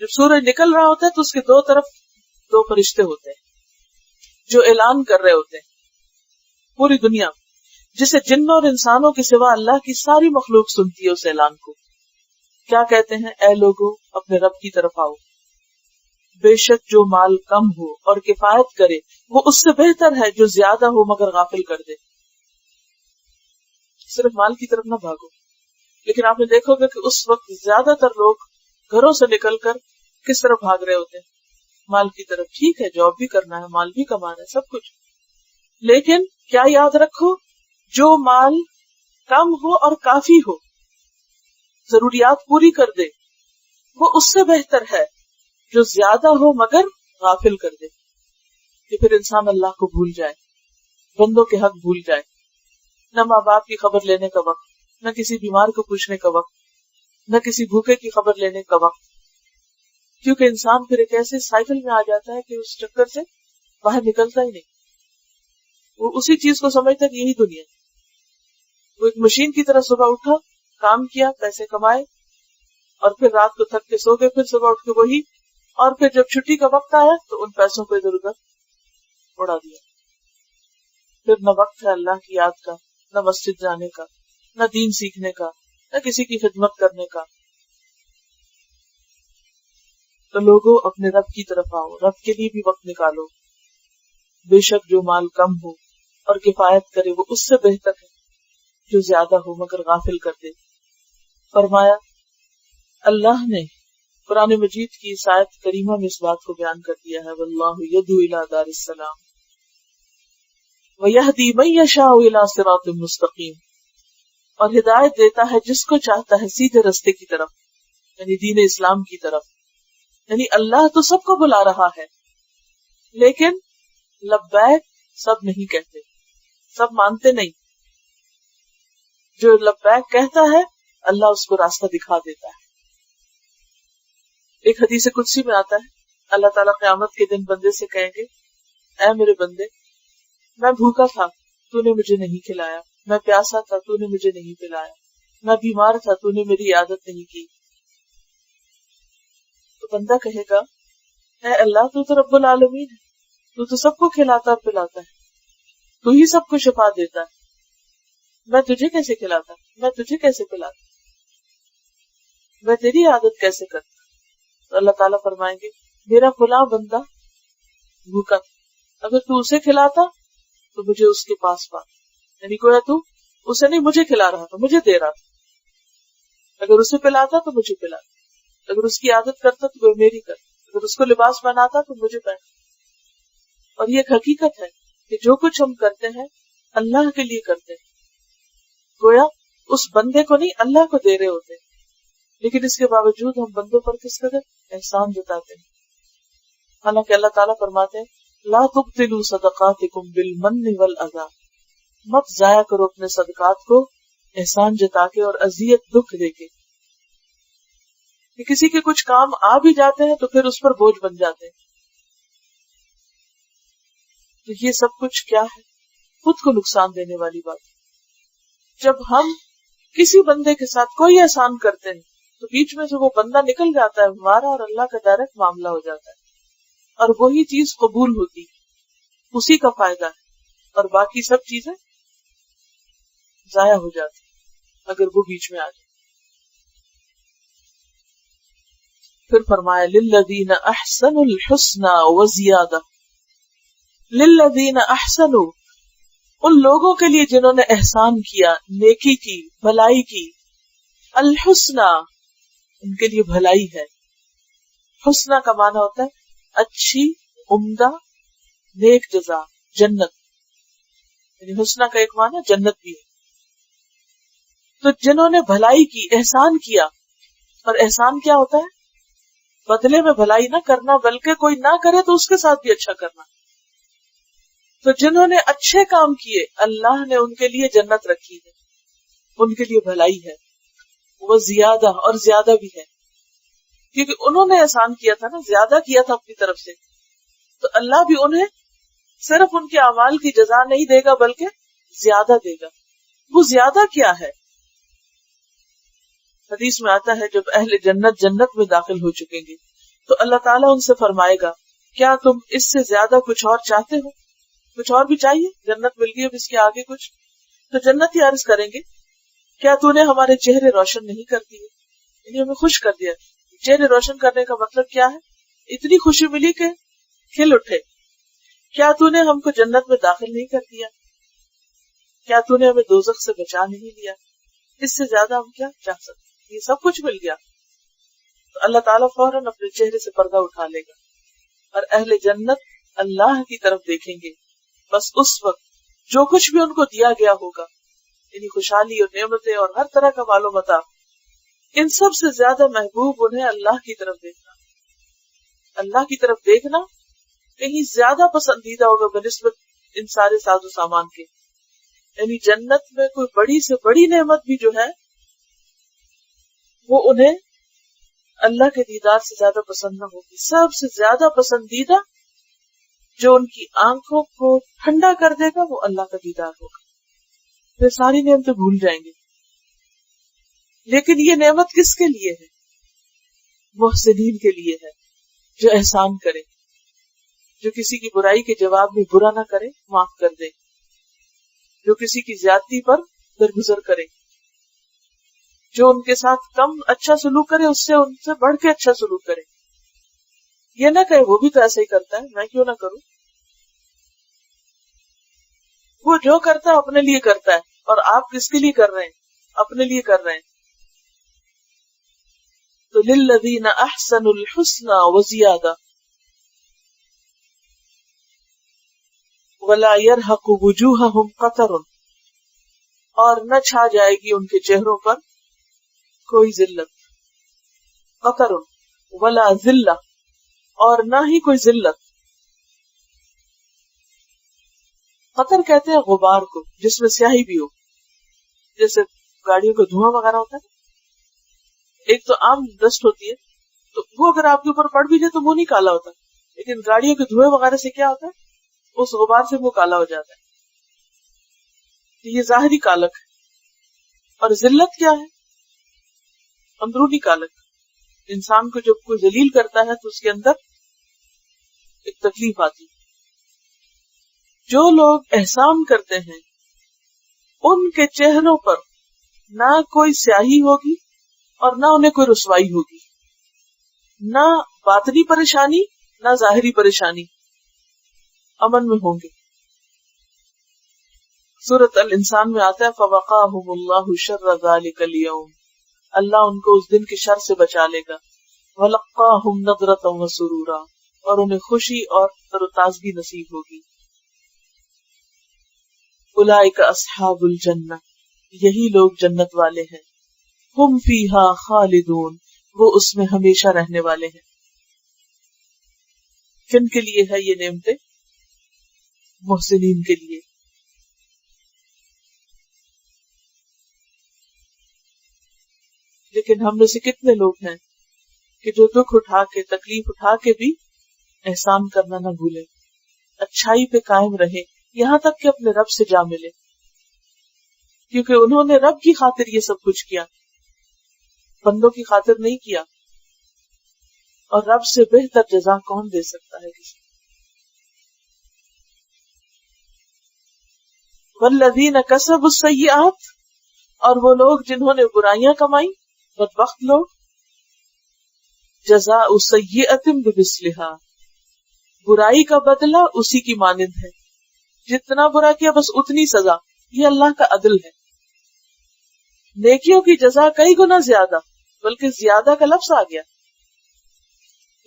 جب سورج نکل رہا ہوتا ہے تو اس کے دو طرف دو فرشتے ہوتے ہیں جو اعلان کر رہے ہوتے ہیں پوری دنیا میں، جسے جنوں اور انسانوں کے سوا اللہ کی ساری مخلوق سنتی ہے اس اعلان کو. کیا کہتے ہیں؟ اے لوگو اپنے رب کی طرف آؤ، بے شک جو مال کم ہو اور کفایت کرے وہ اس سے بہتر ہے جو زیادہ ہو مگر غافل کر دے. صرف مال کی طرف نہ بھاگو. لیکن آپ نے دیکھو گے کہ اس وقت زیادہ تر لوگ گھروں سے نکل کر کس طرف بھاگ رہے ہوتے ہیں؟ مال کی طرف. ٹھیک ہے، جاب بھی کرنا ہے، مال بھی کمانا ہے، سب کچھ، لیکن کیا یاد رکھو جو مال کم ہو اور کافی ہو، ضروریات پوری کر دے، وہ اس سے بہتر ہے جو زیادہ ہو مگر غافل کر دے. کہ پھر انسان اللہ کو بھول جائے، بندوں کے حق بھول جائے، نہ ماں باپ کی خبر لینے کا وقت، نہ کسی بیمار کو پوچھنے کا وقت، نہ کسی بھوکے کی خبر لینے کا وقت. کیونکہ انسان پھر ایک ایسے سائیکل میں آ جاتا ہے کہ اس چکر سے باہر نکلتا ہی نہیں. وہ اسی چیز کو سمجھتا ہے کہ یہی دنیا. وہ ایک مشین کی طرح صبح اٹھا، کام کیا، پیسے کمائے، اور پھر رات کو تھک کے سو گئے، پھر صبح اٹھ کے وہی، اور پھر جب چھٹی کا وقت آیا تو ان پیسوں کو ادھر ادھر اڑا دیا. پھر نہ وقت ہے اللہ کی یاد کا، نہ مسجد جانے کا، نہ دین سیکھنے کا، نہ کسی کی خدمت کرنے کا. تو لوگوں اپنے رب کی طرف آؤ، رب کے لیے بھی وقت نکالو. بے شک جو مال کم ہو اور کفایت کرے وہ اس سے بہتر ہے جو زیادہ ہو مگر غافل کر دے. فرمایا اللہ نے قرآن مجید کی اس آیت کریمہ میں اس بات کو بیان کر دیا ہے، واللہ یدعو الی دار السلام ویہدی من یشاء الی صراط مستقیم، اور ہدایت دیتا ہے جس کو چاہتا ہے سیدھے رستے کی طرف، یعنی دین اسلام کی طرف. یعنی اللہ تو سب کو بلا رہا ہے، لیکن لبیک سب نہیں کہتے، سب مانتے نہیں. جو لبیک کہتا ہے اللہ اس کو راستہ دکھا دیتا ہے. ایک حدیث قدسی میں آتا ہے اللہ تعالیٰ قیامت کے دن بندے سے کہیں گے، اے میرے بندے، میں بھوکا تھا تو نے مجھے نہیں کھلایا، میں پیاسا تھا تو نے مجھے نہیں پلایا، میں بیمار تھا تو نے میری عیادت نہیں کی. تو بندہ کہے گا، اے اللہ تو رب العالمین ہے، تو سب کو کھلاتا اور پلاتا ہے، تو ہی سب کو شفا دیتا ہے، میں تجھے کیسے کھلاتا، میں تجھے کیسے پلاتا، میں تیری عادت کیسے کرتا. تو اللہ تعالیٰ فرمائیں گے میرا فلاں بندہ بھوکا تھا، اگر تو اسے کھلاتا تو مجھے اس کے پاس پاتا. یعنی گویا تو اسے نہیں مجھے کھلا رہا تھا، مجھے دے رہا تھا. اگر اسے پلاتا تو مجھے پلاتا، اگر اس کی عادت کرتا تو وہ میری کرتا، اگر اس کو لباس بناتا تو مجھے پہنا. اور یہ ایک حقیقت ہے کہ جو کچھ ہم کرتے ہیں اللہ کے لیے کرتے ہیں. گویا اس بندے کو نہیں اللہ کو دے رہے ہوتے، لیکن اس کے باوجود ہم بندوں پر کس قدر احسان جتاتے ہیں. حالانکہ اللہ تعالیٰ فرماتے ہیں لا تبطلوا صدقاتکم بالمن والاذى، مت ضائع کرو اپنے صدقات کو احسان جتا کے اور اذیت دکھ دے کے. کہ کسی کے کچھ کام آ بھی جاتے ہیں تو پھر اس پر بوجھ بن جاتے ہیں. تو یہ سب کچھ کیا ہے؟ خود کو نقصان دینے والی بات. جب ہم کسی بندے کے ساتھ کوئی احسان کرتے ہیں تو بیچ میں سے وہ بندہ نکل جاتا ہے، ہمارا اور اللہ کا ڈائریکٹ معاملہ ہو جاتا ہے، اور وہی چیز قبول ہوتی، اسی کا فائدہ ہے، اور باقی سب چیزیں ضائع ہو جاتی اگر وہ بیچ میں آ جائے. پھر فرمایا للذین احسنوا الحسنى وزیادہ، للذین احسنوا، ان لوگوں کے لیے جنہوں نے احسان کیا، نیکی کی، بھلائی کی. الحسنى، ان کے لیے بھلائی ہے. حسنہ کا معنی ہوتا ہے اچھی، عمدہ، نیک جزا، جنت. یعنی حسنہ کا ایک معنی جنت بھی ہے. تو جنہوں نے بھلائی کی، احسان کیا، اور احسان کیا ہوتا ہے؟ بدلے میں بھلائی نہ کرنا، بلکہ کوئی نہ کرے تو اس کے ساتھ بھی اچھا کرنا. تو جنہوں نے اچھے کام کیے اللہ نے ان کے لیے جنت رکھی ہے، ان کے لیے بھلائی ہے. وہ زیادہ، اور زیادہ بھی ہے، کیونکہ انہوں نے احسان کیا تھا نا، زیادہ کیا تھا اپنی طرف سے، تو اللہ بھی انہیں صرف ان کے اعمال کی جزا نہیں دے گا بلکہ زیادہ دے گا. وہ زیادہ کیا ہے؟ حدیث میں آتا ہے جب اہل جنت جنت میں داخل ہو چکیں گے تو اللہ تعالیٰ ان سے فرمائے گا کیا تم اس سے زیادہ کچھ اور چاہتے ہو؟ کچھ اور بھی چاہیے؟ جنت مل گئی، اب اس کے آگے کچھ؟ تو جنت ہی عرض کریں گے کیا تو نے ہمارے چہرے روشن نہیں کر دیے، یعنی ہمیں خوش کر دیا۔ چہرے روشن کرنے کا مطلب کیا ہے؟ اتنی خوشی ملی کہ کھل اٹھے۔ کیا تو نے ہم کو جنت میں داخل نہیں کر دیا؟ کیا تو نے ہمیں دوزخ سے بچا نہیں لیا؟ اس سے زیادہ ہم کیا چاہ سکتے؟ یہ سب کچھ مل گیا تو اللہ تعالیٰ فوراً اپنے چہرے سے پردہ اٹھا لے گا اور اہل جنت اللہ کی طرف دیکھیں گے۔ بس اس وقت جو کچھ بھی ان کو دیا گیا ہوگا، یعنی خوشحالی اور نعمتیں اور ہر طرح کا مال و متاع، ان سب سے زیادہ محبوب انہیں اللہ کی طرف دیکھنا۔ اللہ کی طرف دیکھنا کہیں زیادہ پسندیدہ ہوگا بنسبت ان سارے ساز و سامان کے۔ یعنی جنت میں کوئی بڑی سے بڑی نعمت بھی جو ہے وہ انہیں اللہ کے دیدار سے زیادہ پسند نہ ہوگی۔ سب سے زیادہ پسندیدہ جو ان کی آنکھوں کو ٹھنڈا کر دے گا وہ اللہ کا دیدار ہوگا، پھر ساری نعمتیں بھول جائیں گے۔ لیکن یہ نعمت کس کے لیے ہے؟ محسنین کے لیے ہے، جو احسان کرے، جو کسی کی برائی کے جواب میں برا نہ کرے، معاف کر دے، جو کسی کی زیادتی پر درگزر کرے، جو ان کے ساتھ کم اچھا سلوک کرے اس سے ان سے بڑھ کے اچھا سلوک کرے، یہ نہ کہے وہ بھی تو ایسا ہی کرتا ہے میں کیوں نہ کروں۔ وہ جو کرتا ہے اپنے لیے کرتا ہے، اور آپ کس کے لیے کر رہے ہیں؟ اپنے لیے کر رہے ہیں۔ تو للذین احسنوا الحسنى وزیادہ ولا يرهق وجوههم قتر، اور نہ چھا جائے گی ان کے چہروں پر کوئی ذلت، قتر ولا ذلہ، اور نہ ہی کوئی ذلت۔ قطر کہتے ہیں غبار کو جس میں سیاہی بھی ہو، جیسے گاڑیوں کا دھواں وغیرہ ہوتا ہے، ایک تو عام ڈسٹ ہوتی ہے تو وہ اگر آپ کے اوپر پڑ بھی جائے تو منہ نہیں کالا ہوتا، لیکن گاڑیوں کے دھوئے وغیرہ سے کیا ہوتا ہے؟ اس غبار سے منہ کالا ہو جاتا ہے۔ یہ ظاہری کالک ہے۔ اور ذلت کیا ہے؟ اندرونی کالک۔ انسان کو جب کوئی ذلیل کرتا ہے تو اس کے اندر ایک تکلیف آتی ہے۔ جو لوگ احسان کرتے ہیں ان کے چہروں پر نہ کوئی سیاہی ہوگی اور نہ انہیں کوئی رسوائی ہوگی، نہ باطنی پریشانی نہ ظاہری پریشانی، امن میں ہوں گے۔ سورۃ الانسان میں آتا ہے فَوَقَاهُمُ اللَّهُ شَرَّ ذَلِكَ الْيَوْمِ، اللہ ان کو اس دن کے شر سے بچا لے گا۔ وَلَقَّاهُمْ نَضْرَةً وَسُرُورًا، اور انہیں خوشی اور تر و تازگی نصیب ہوگی۔ اولئک اصحاب الجنہ، یہی لوگ جنت والے ہیں۔ ہم فیہا خالدون، وہ اس میں ہمیشہ رہنے والے ہیں۔ کن کے لیے ہے یہ نعمتیں؟ محسنین کے لیے۔ لیکن ہم میں سے کتنے لوگ ہیں کہ جو دکھ اٹھا کے تکلیف اٹھا کے بھی احسان کرنا نہ بھولے، اچھائی پہ قائم رہے، یہاں تک کہ اپنے رب سے جا ملے، کیونکہ انہوں نے رب کی خاطر یہ سب کچھ کیا، بندوں کی خاطر نہیں کیا، اور رب سے بہتر جزا کون دے سکتا ہے کسی۔ والذین کسبوا السیئات، اور وہ لوگ جنہوں نے برائیاں کمائی، بدبخت لوگ، جزاء سیئۃ بمثلھا، برائی کا بدلہ اسی کی مانند ہے، جتنا برا کیا بس اتنی سزا، یہ اللہ کا عدل ہے۔ نیکیوں کی جزا کئی گنا زیادہ، بلکہ زیادہ کا لفظ آ گیا،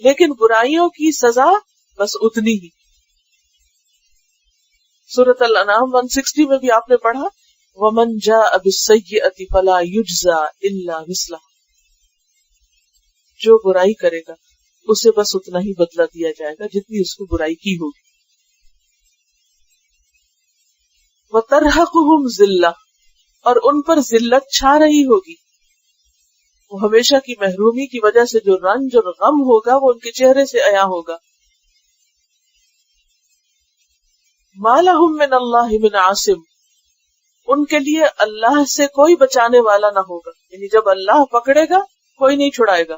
لیکن برائیوں کی سزا بس اتنی ہی۔ سورۃ الانعام 160 میں بھی آپ نے پڑھا وَمَنْ جَاءَ بِالسَّيِّئَةِ فَلَا يُجْزَى إِلَّا مِثْلَهَا، جو برائی کرے گا اسے بس اتنا ہی بدلہ دیا جائے گا جتنی اس کو برائی کی ہوگی۔ وَتَرْهَقُهُمْ ذِلَّةٌ، اور ان پر ذلت چھا رہی ہوگی، وہ ہمیشہ کی محرومی کی وجہ سے جو رنج اور غم ہوگا وہ ان کے چہرے سے عیاں ہوگا۔ مَا لَهُم مِّنَ اللَّهِ مِنْ عَاصِمٍ، ان کے لیے اللہ سے کوئی بچانے والا نہ ہوگا، یعنی جب اللہ پکڑے گا کوئی نہیں چھڑائے گا۔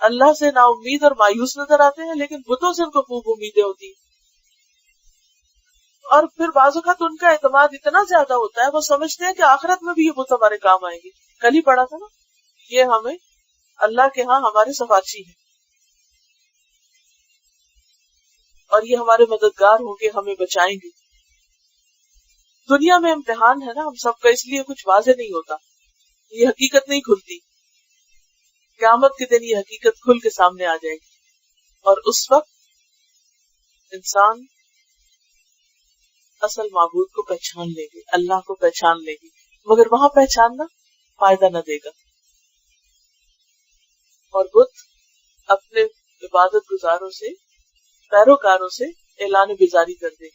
اللہ سے نا امید اور مایوس نظر آتے ہیں، لیکن بتوں سے ان کو خوب امیدیں ہوتی ہیں. اور پھر بعض اوقات ان کا اعتماد اتنا زیادہ ہوتا ہے، وہ سمجھتے ہیں کہ آخرت میں بھی یہ بت ہمارے کام آئیں گے. کل ہی پڑھا تھا نا، یہ ہمیں اللہ کے ہاں ہمارے سفارشی ہیں اور یہ ہمارے مددگار ہوں گے، ہمیں بچائیں گے. دنیا میں امتحان ہے نا ہم سب کا، اس لیے کچھ واضح نہیں ہوتا، یہ حقیقت نہیں کھلتی. قیامت کے دن یہ حقیقت کھل کے سامنے آ جائے گی، اور اس وقت انسان اصل معبود کو پہچان لے گے، اللہ کو پہچان لے گی. مگر وہاں پہچاننا فائدہ نہ دے گا، اور بت اپنے عبادت گزاروں سے، پیروکاروں سے اعلان بیزاری کر دے.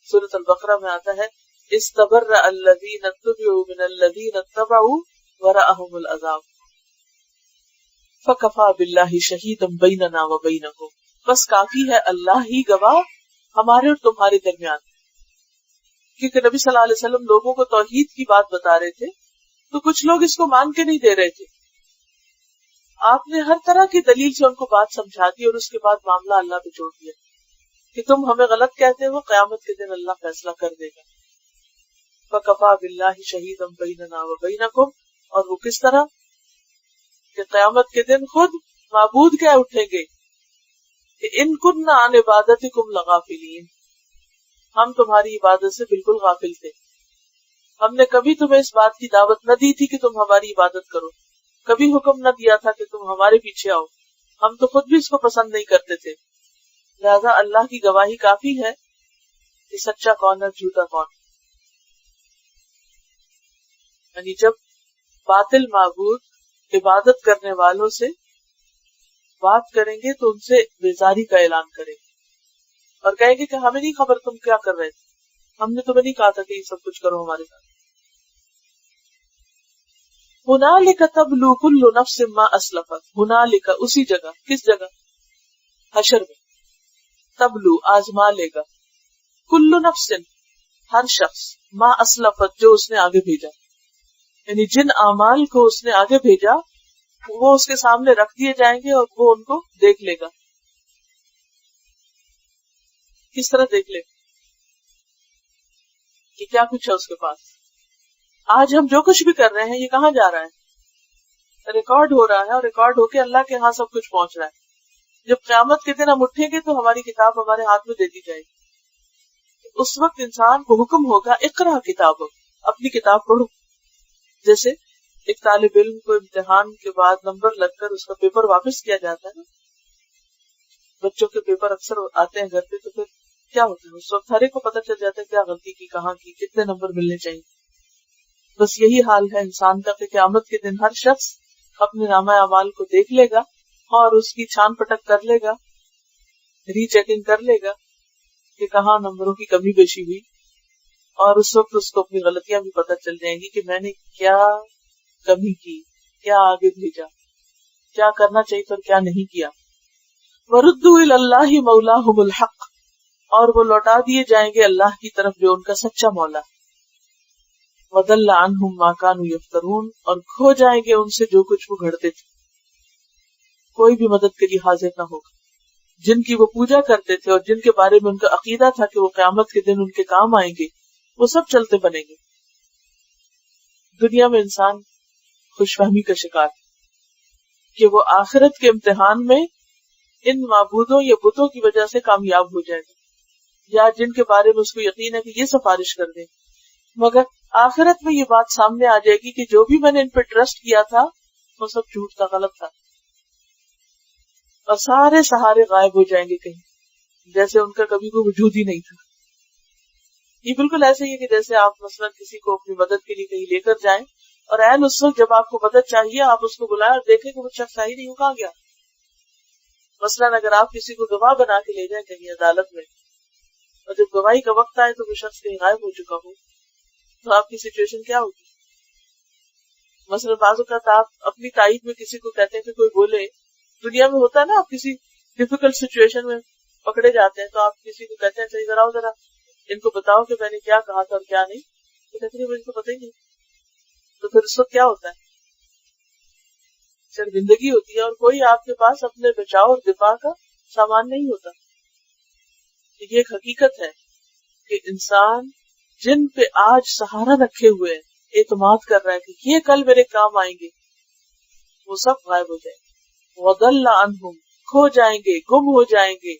سورۃ البقرہ میں آتا ہے استبرأ الذین اتبعوا من الذین اتبعوا ورأهم العذاب فکفی باللہ شہیدا بیننا وبینکم. بس کافی ہے اللہ ہی گواہ ہمارے اور تمہارے درمیان. کیونکہ نبی صلی اللہ علیہ وسلم لوگوں کو توحید کی بات بتا رہے تھے، تو کچھ لوگ اس کو مان کے نہیں دے رہے تھے. آپ نے ہر طرح کی دلیل سے ان کو بات سمجھا دی، اور اس کے بعد معاملہ اللہ پہ چھوڑ دیا کہ تم ہمیں غلط کہتے ہو، قیامت کے دن اللہ فیصلہ کر دے گا. فَكَفَى بِاللَّهِ شَهِيدًا بَيْنَنَا وَبَيْنَكُمْ. اور وہ کس طرح کہ قیامت کے دن خود معبود کہہ اٹھیں گے کہ ان كُنَّا عَنْ عِبَادَتِكُمْ لَغَافِلِينَ، ہم تمہاری عبادت سے بالکل غافل تھے. ہم نے کبھی تمہیں اس بات کی دعوت نہ دی تھی کہ تم ہماری عبادت کرو، کبھی حکم نہ دیا تھا کہ تم ہمارے پیچھے آؤ. ہم تو خود بھی اس کو پسند نہیں کرتے تھے. لہذا اللہ کی گواہی کافی ہے کہ سچا کون ہے، جھوٹا کون. یعنی جب باطل معبود عبادت کرنے والوں سے بات کریں گے تو ان سے بیزاری کا اعلان کریں گے اور کہیں گے کہ ہمیں نہیں خبر تم کیا کر رہے تھے، ہم نے تمہیں نہیں کہا تھا کہ یہ سب کچھ کرو ہمارے ساتھ. ہنالک تبلو کل نفس ما اسلفت. ہنالک اسی جگہ، کس جگہ؟ حشر میں. تبلو آزما لے گا، کل نفس ہر شخص، ما اسلفت جو اس نے آگے بھیجا. یعنی جن اعمال کو اس نے آگے بھیجا وہ اس کے سامنے رکھ دیے جائیں گے اور وہ ان کو دیکھ لے گا. کس طرح دیکھ لے گا کہ کیا کچھ ہے اس کے پاس. آج ہم جو کچھ بھی کر رہے ہیں یہ کہاں جا رہا ہے؟ ریکارڈ ہو رہا ہے، اور ریکارڈ ہو کے اللہ کے ہاں سب کچھ پہنچ رہا ہے. جب قیامت کے دن ہم اٹھیں گے تو ہماری کتاب ہمارے ہاتھ میں دے دی جائے گی. اس وقت انسان کو حکم ہوگا اقرا کتاب، اپنی کتاب پڑھو. جیسے ایک طالب علم کو امتحان کے بعد نمبر لگ کر اس کا پیپر واپس کیا جاتا ہے نا، بچوں کے پیپر اکثر آتے ہیں گھر پہ، تو پھر کیا ہوتا ہے اس وقت ہر ایک کو پتہ چل جاتا ہے کیا غلطی کی، کہاں کی، کتنے نمبر ملنے چاہیے. بس یہی حال ہے انسان کا کہ قیامت کے دن ہر شخص اپنے نامہ اعمال کو دیکھ لے گا اور اس کی چھان پٹک کر لے گا، ری چیکنگ کر لے گا کہ کہاں نمبروں کی کمی بیشی ہوئی. اور اس وقت اس کو اپنی غلطیاں بھی پتہ چل جائیں گی کہ میں نے کیا کمی کی، کیا آگے بھیجا، کیا کرنا چاہیے اور کیا نہیں کیا. وَرُدُّوا إِلَى اللَّهِ مَوْلَاهُمُ الْحَقِّ. اور وہ لوٹا دیے جائیں گے اللہ کی طرف جو ان کا سچا مولا. وَضَلَّ عَنْهُمْ مَا كَانُوا يَفْتَرُونَ. اور کھو جائیں گے ان سے جو کچھ وہ گھڑتے تھے. کوئی بھی مدد کے لیے حاضر نہ ہوگا. جن کی وہ پوجا کرتے تھے اور جن کے بارے میں ان کا عقیدہ تھا کہ وہ قیامت کے دن ان کے کام آئیں گے، وہ سب چلتے بنیں گے. دنیا میں انسان خوش فہمی کا شکار ہے کہ وہ آخرت کے امتحان میں ان معبودوں یا بتوں کی وجہ سے کامیاب ہو جائے گا، یا جن کے بارے میں اس کو یقین ہے کہ یہ سفارش کر دیں. مگر آخرت میں یہ بات سامنے آ جائے گی کہ جو بھی میں نے ان پہ ٹرسٹ کیا تھا وہ سب جھوٹ تھا، غلط تھا، اور سارے سہارے غائب ہو جائیں گے کہیں، جیسے ان کا کبھی کوئی وجود ہی نہیں تھا. یہ بالکل ایسے ہی ہے کہ جیسے آپ مثلا کسی کو اپنی مدد کے لیے کہیں لے کر جائیں اور عین اس وقت جب آپ کو مدد چاہیے آپ اس کو بلائیں اور دیکھیں کہ وہ شخص صحیح نہیں ہو، کہاں گیا. مثلا اگر آپ کسی کو گواہ بنا کے لے جائیں کہیں عدالت میں اور جب گواہی کا وقت آئے تو وہ شخص کہیں غائب ہو چکا ہو، تو آپ کی سچویشن کیا ہوگی؟ مثلا بعض اوقات آپ اپنی تائید میں کسی کو کہتے ہیں کہ کوئی بولے، دنیا میں ہوتا ہے نا، آپ کسی ڈیفیکلٹ سچویشن میں پکڑے جاتے ہیں تو آپ کسی کو کہتے ہیں صحیح ذرا ان کو بتاؤ کہ میں نے کیا کہا تھا اور کیا نہیں، تو کہتے ہیں مجھے تو پتہ ہی نہیں. تو پھر اس وقت کیا ہوتا ہے؟ شرمندگی ہوتی ہے، اور کوئی آپ کے پاس اپنے بچاؤ اور دفاع کا سامان نہیں ہوتا. یہ ایک حقیقت ہے کہ انسان جن پہ آج سہارا رکھے ہوئے ہیں، اعتماد کر رہا ہے کہ یہ کل میرے کام آئیں گے، وہ سب غائب ہو جائیں گے. وَضَلَّ عَنْهُمْ، کھو جائیں گے، گم ہو جائیں گے.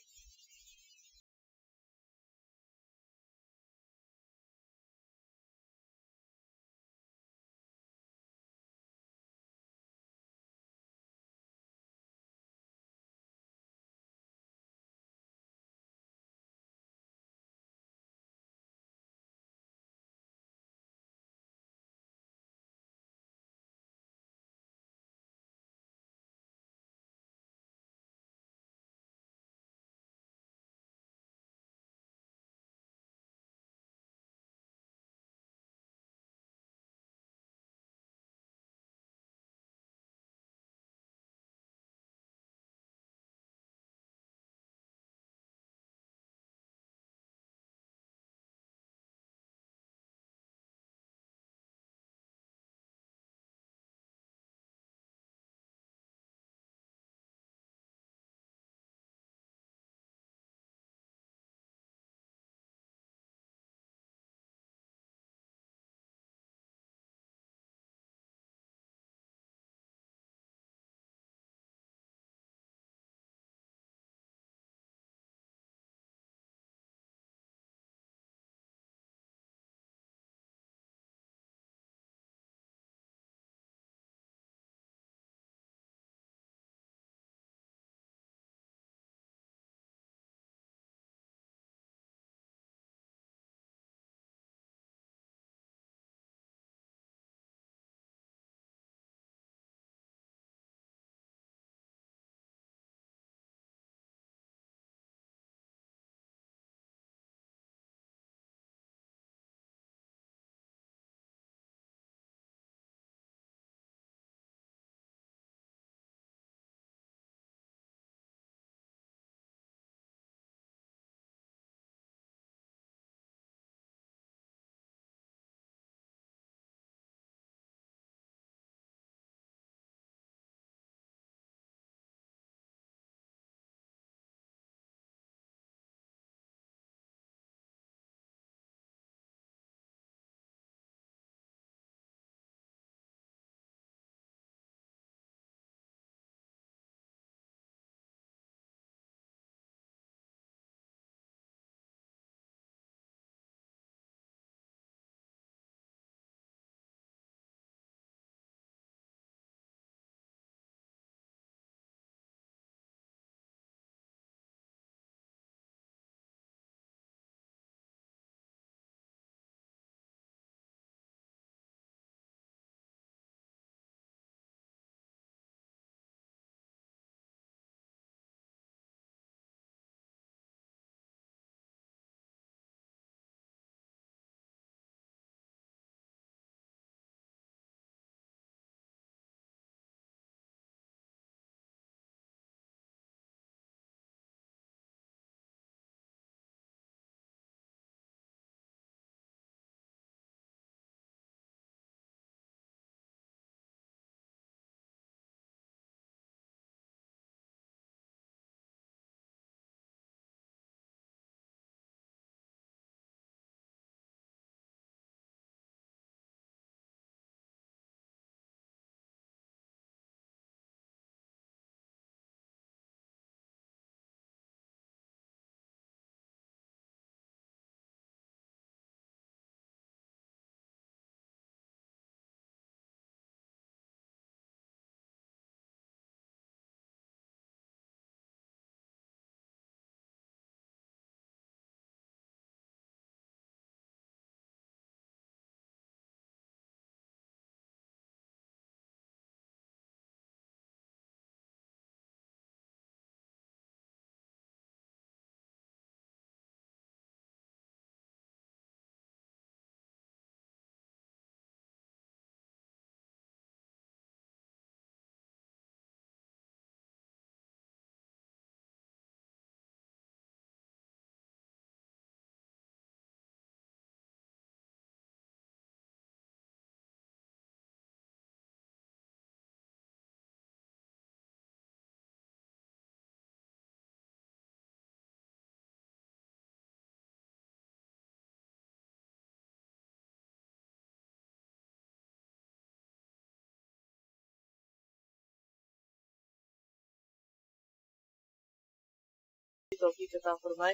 توفیق عطا فرمائے.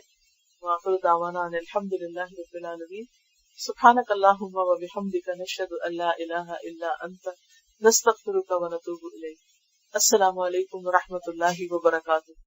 وآخر دعوانا ان الحمد للہ رب العالمین. سبحانک اللہم و بحمدک نشہد ان لا الہ الا انت نستغفرک و نتوب الیک. السلام علیکم و رحمۃ اللہ وبرکاتہ.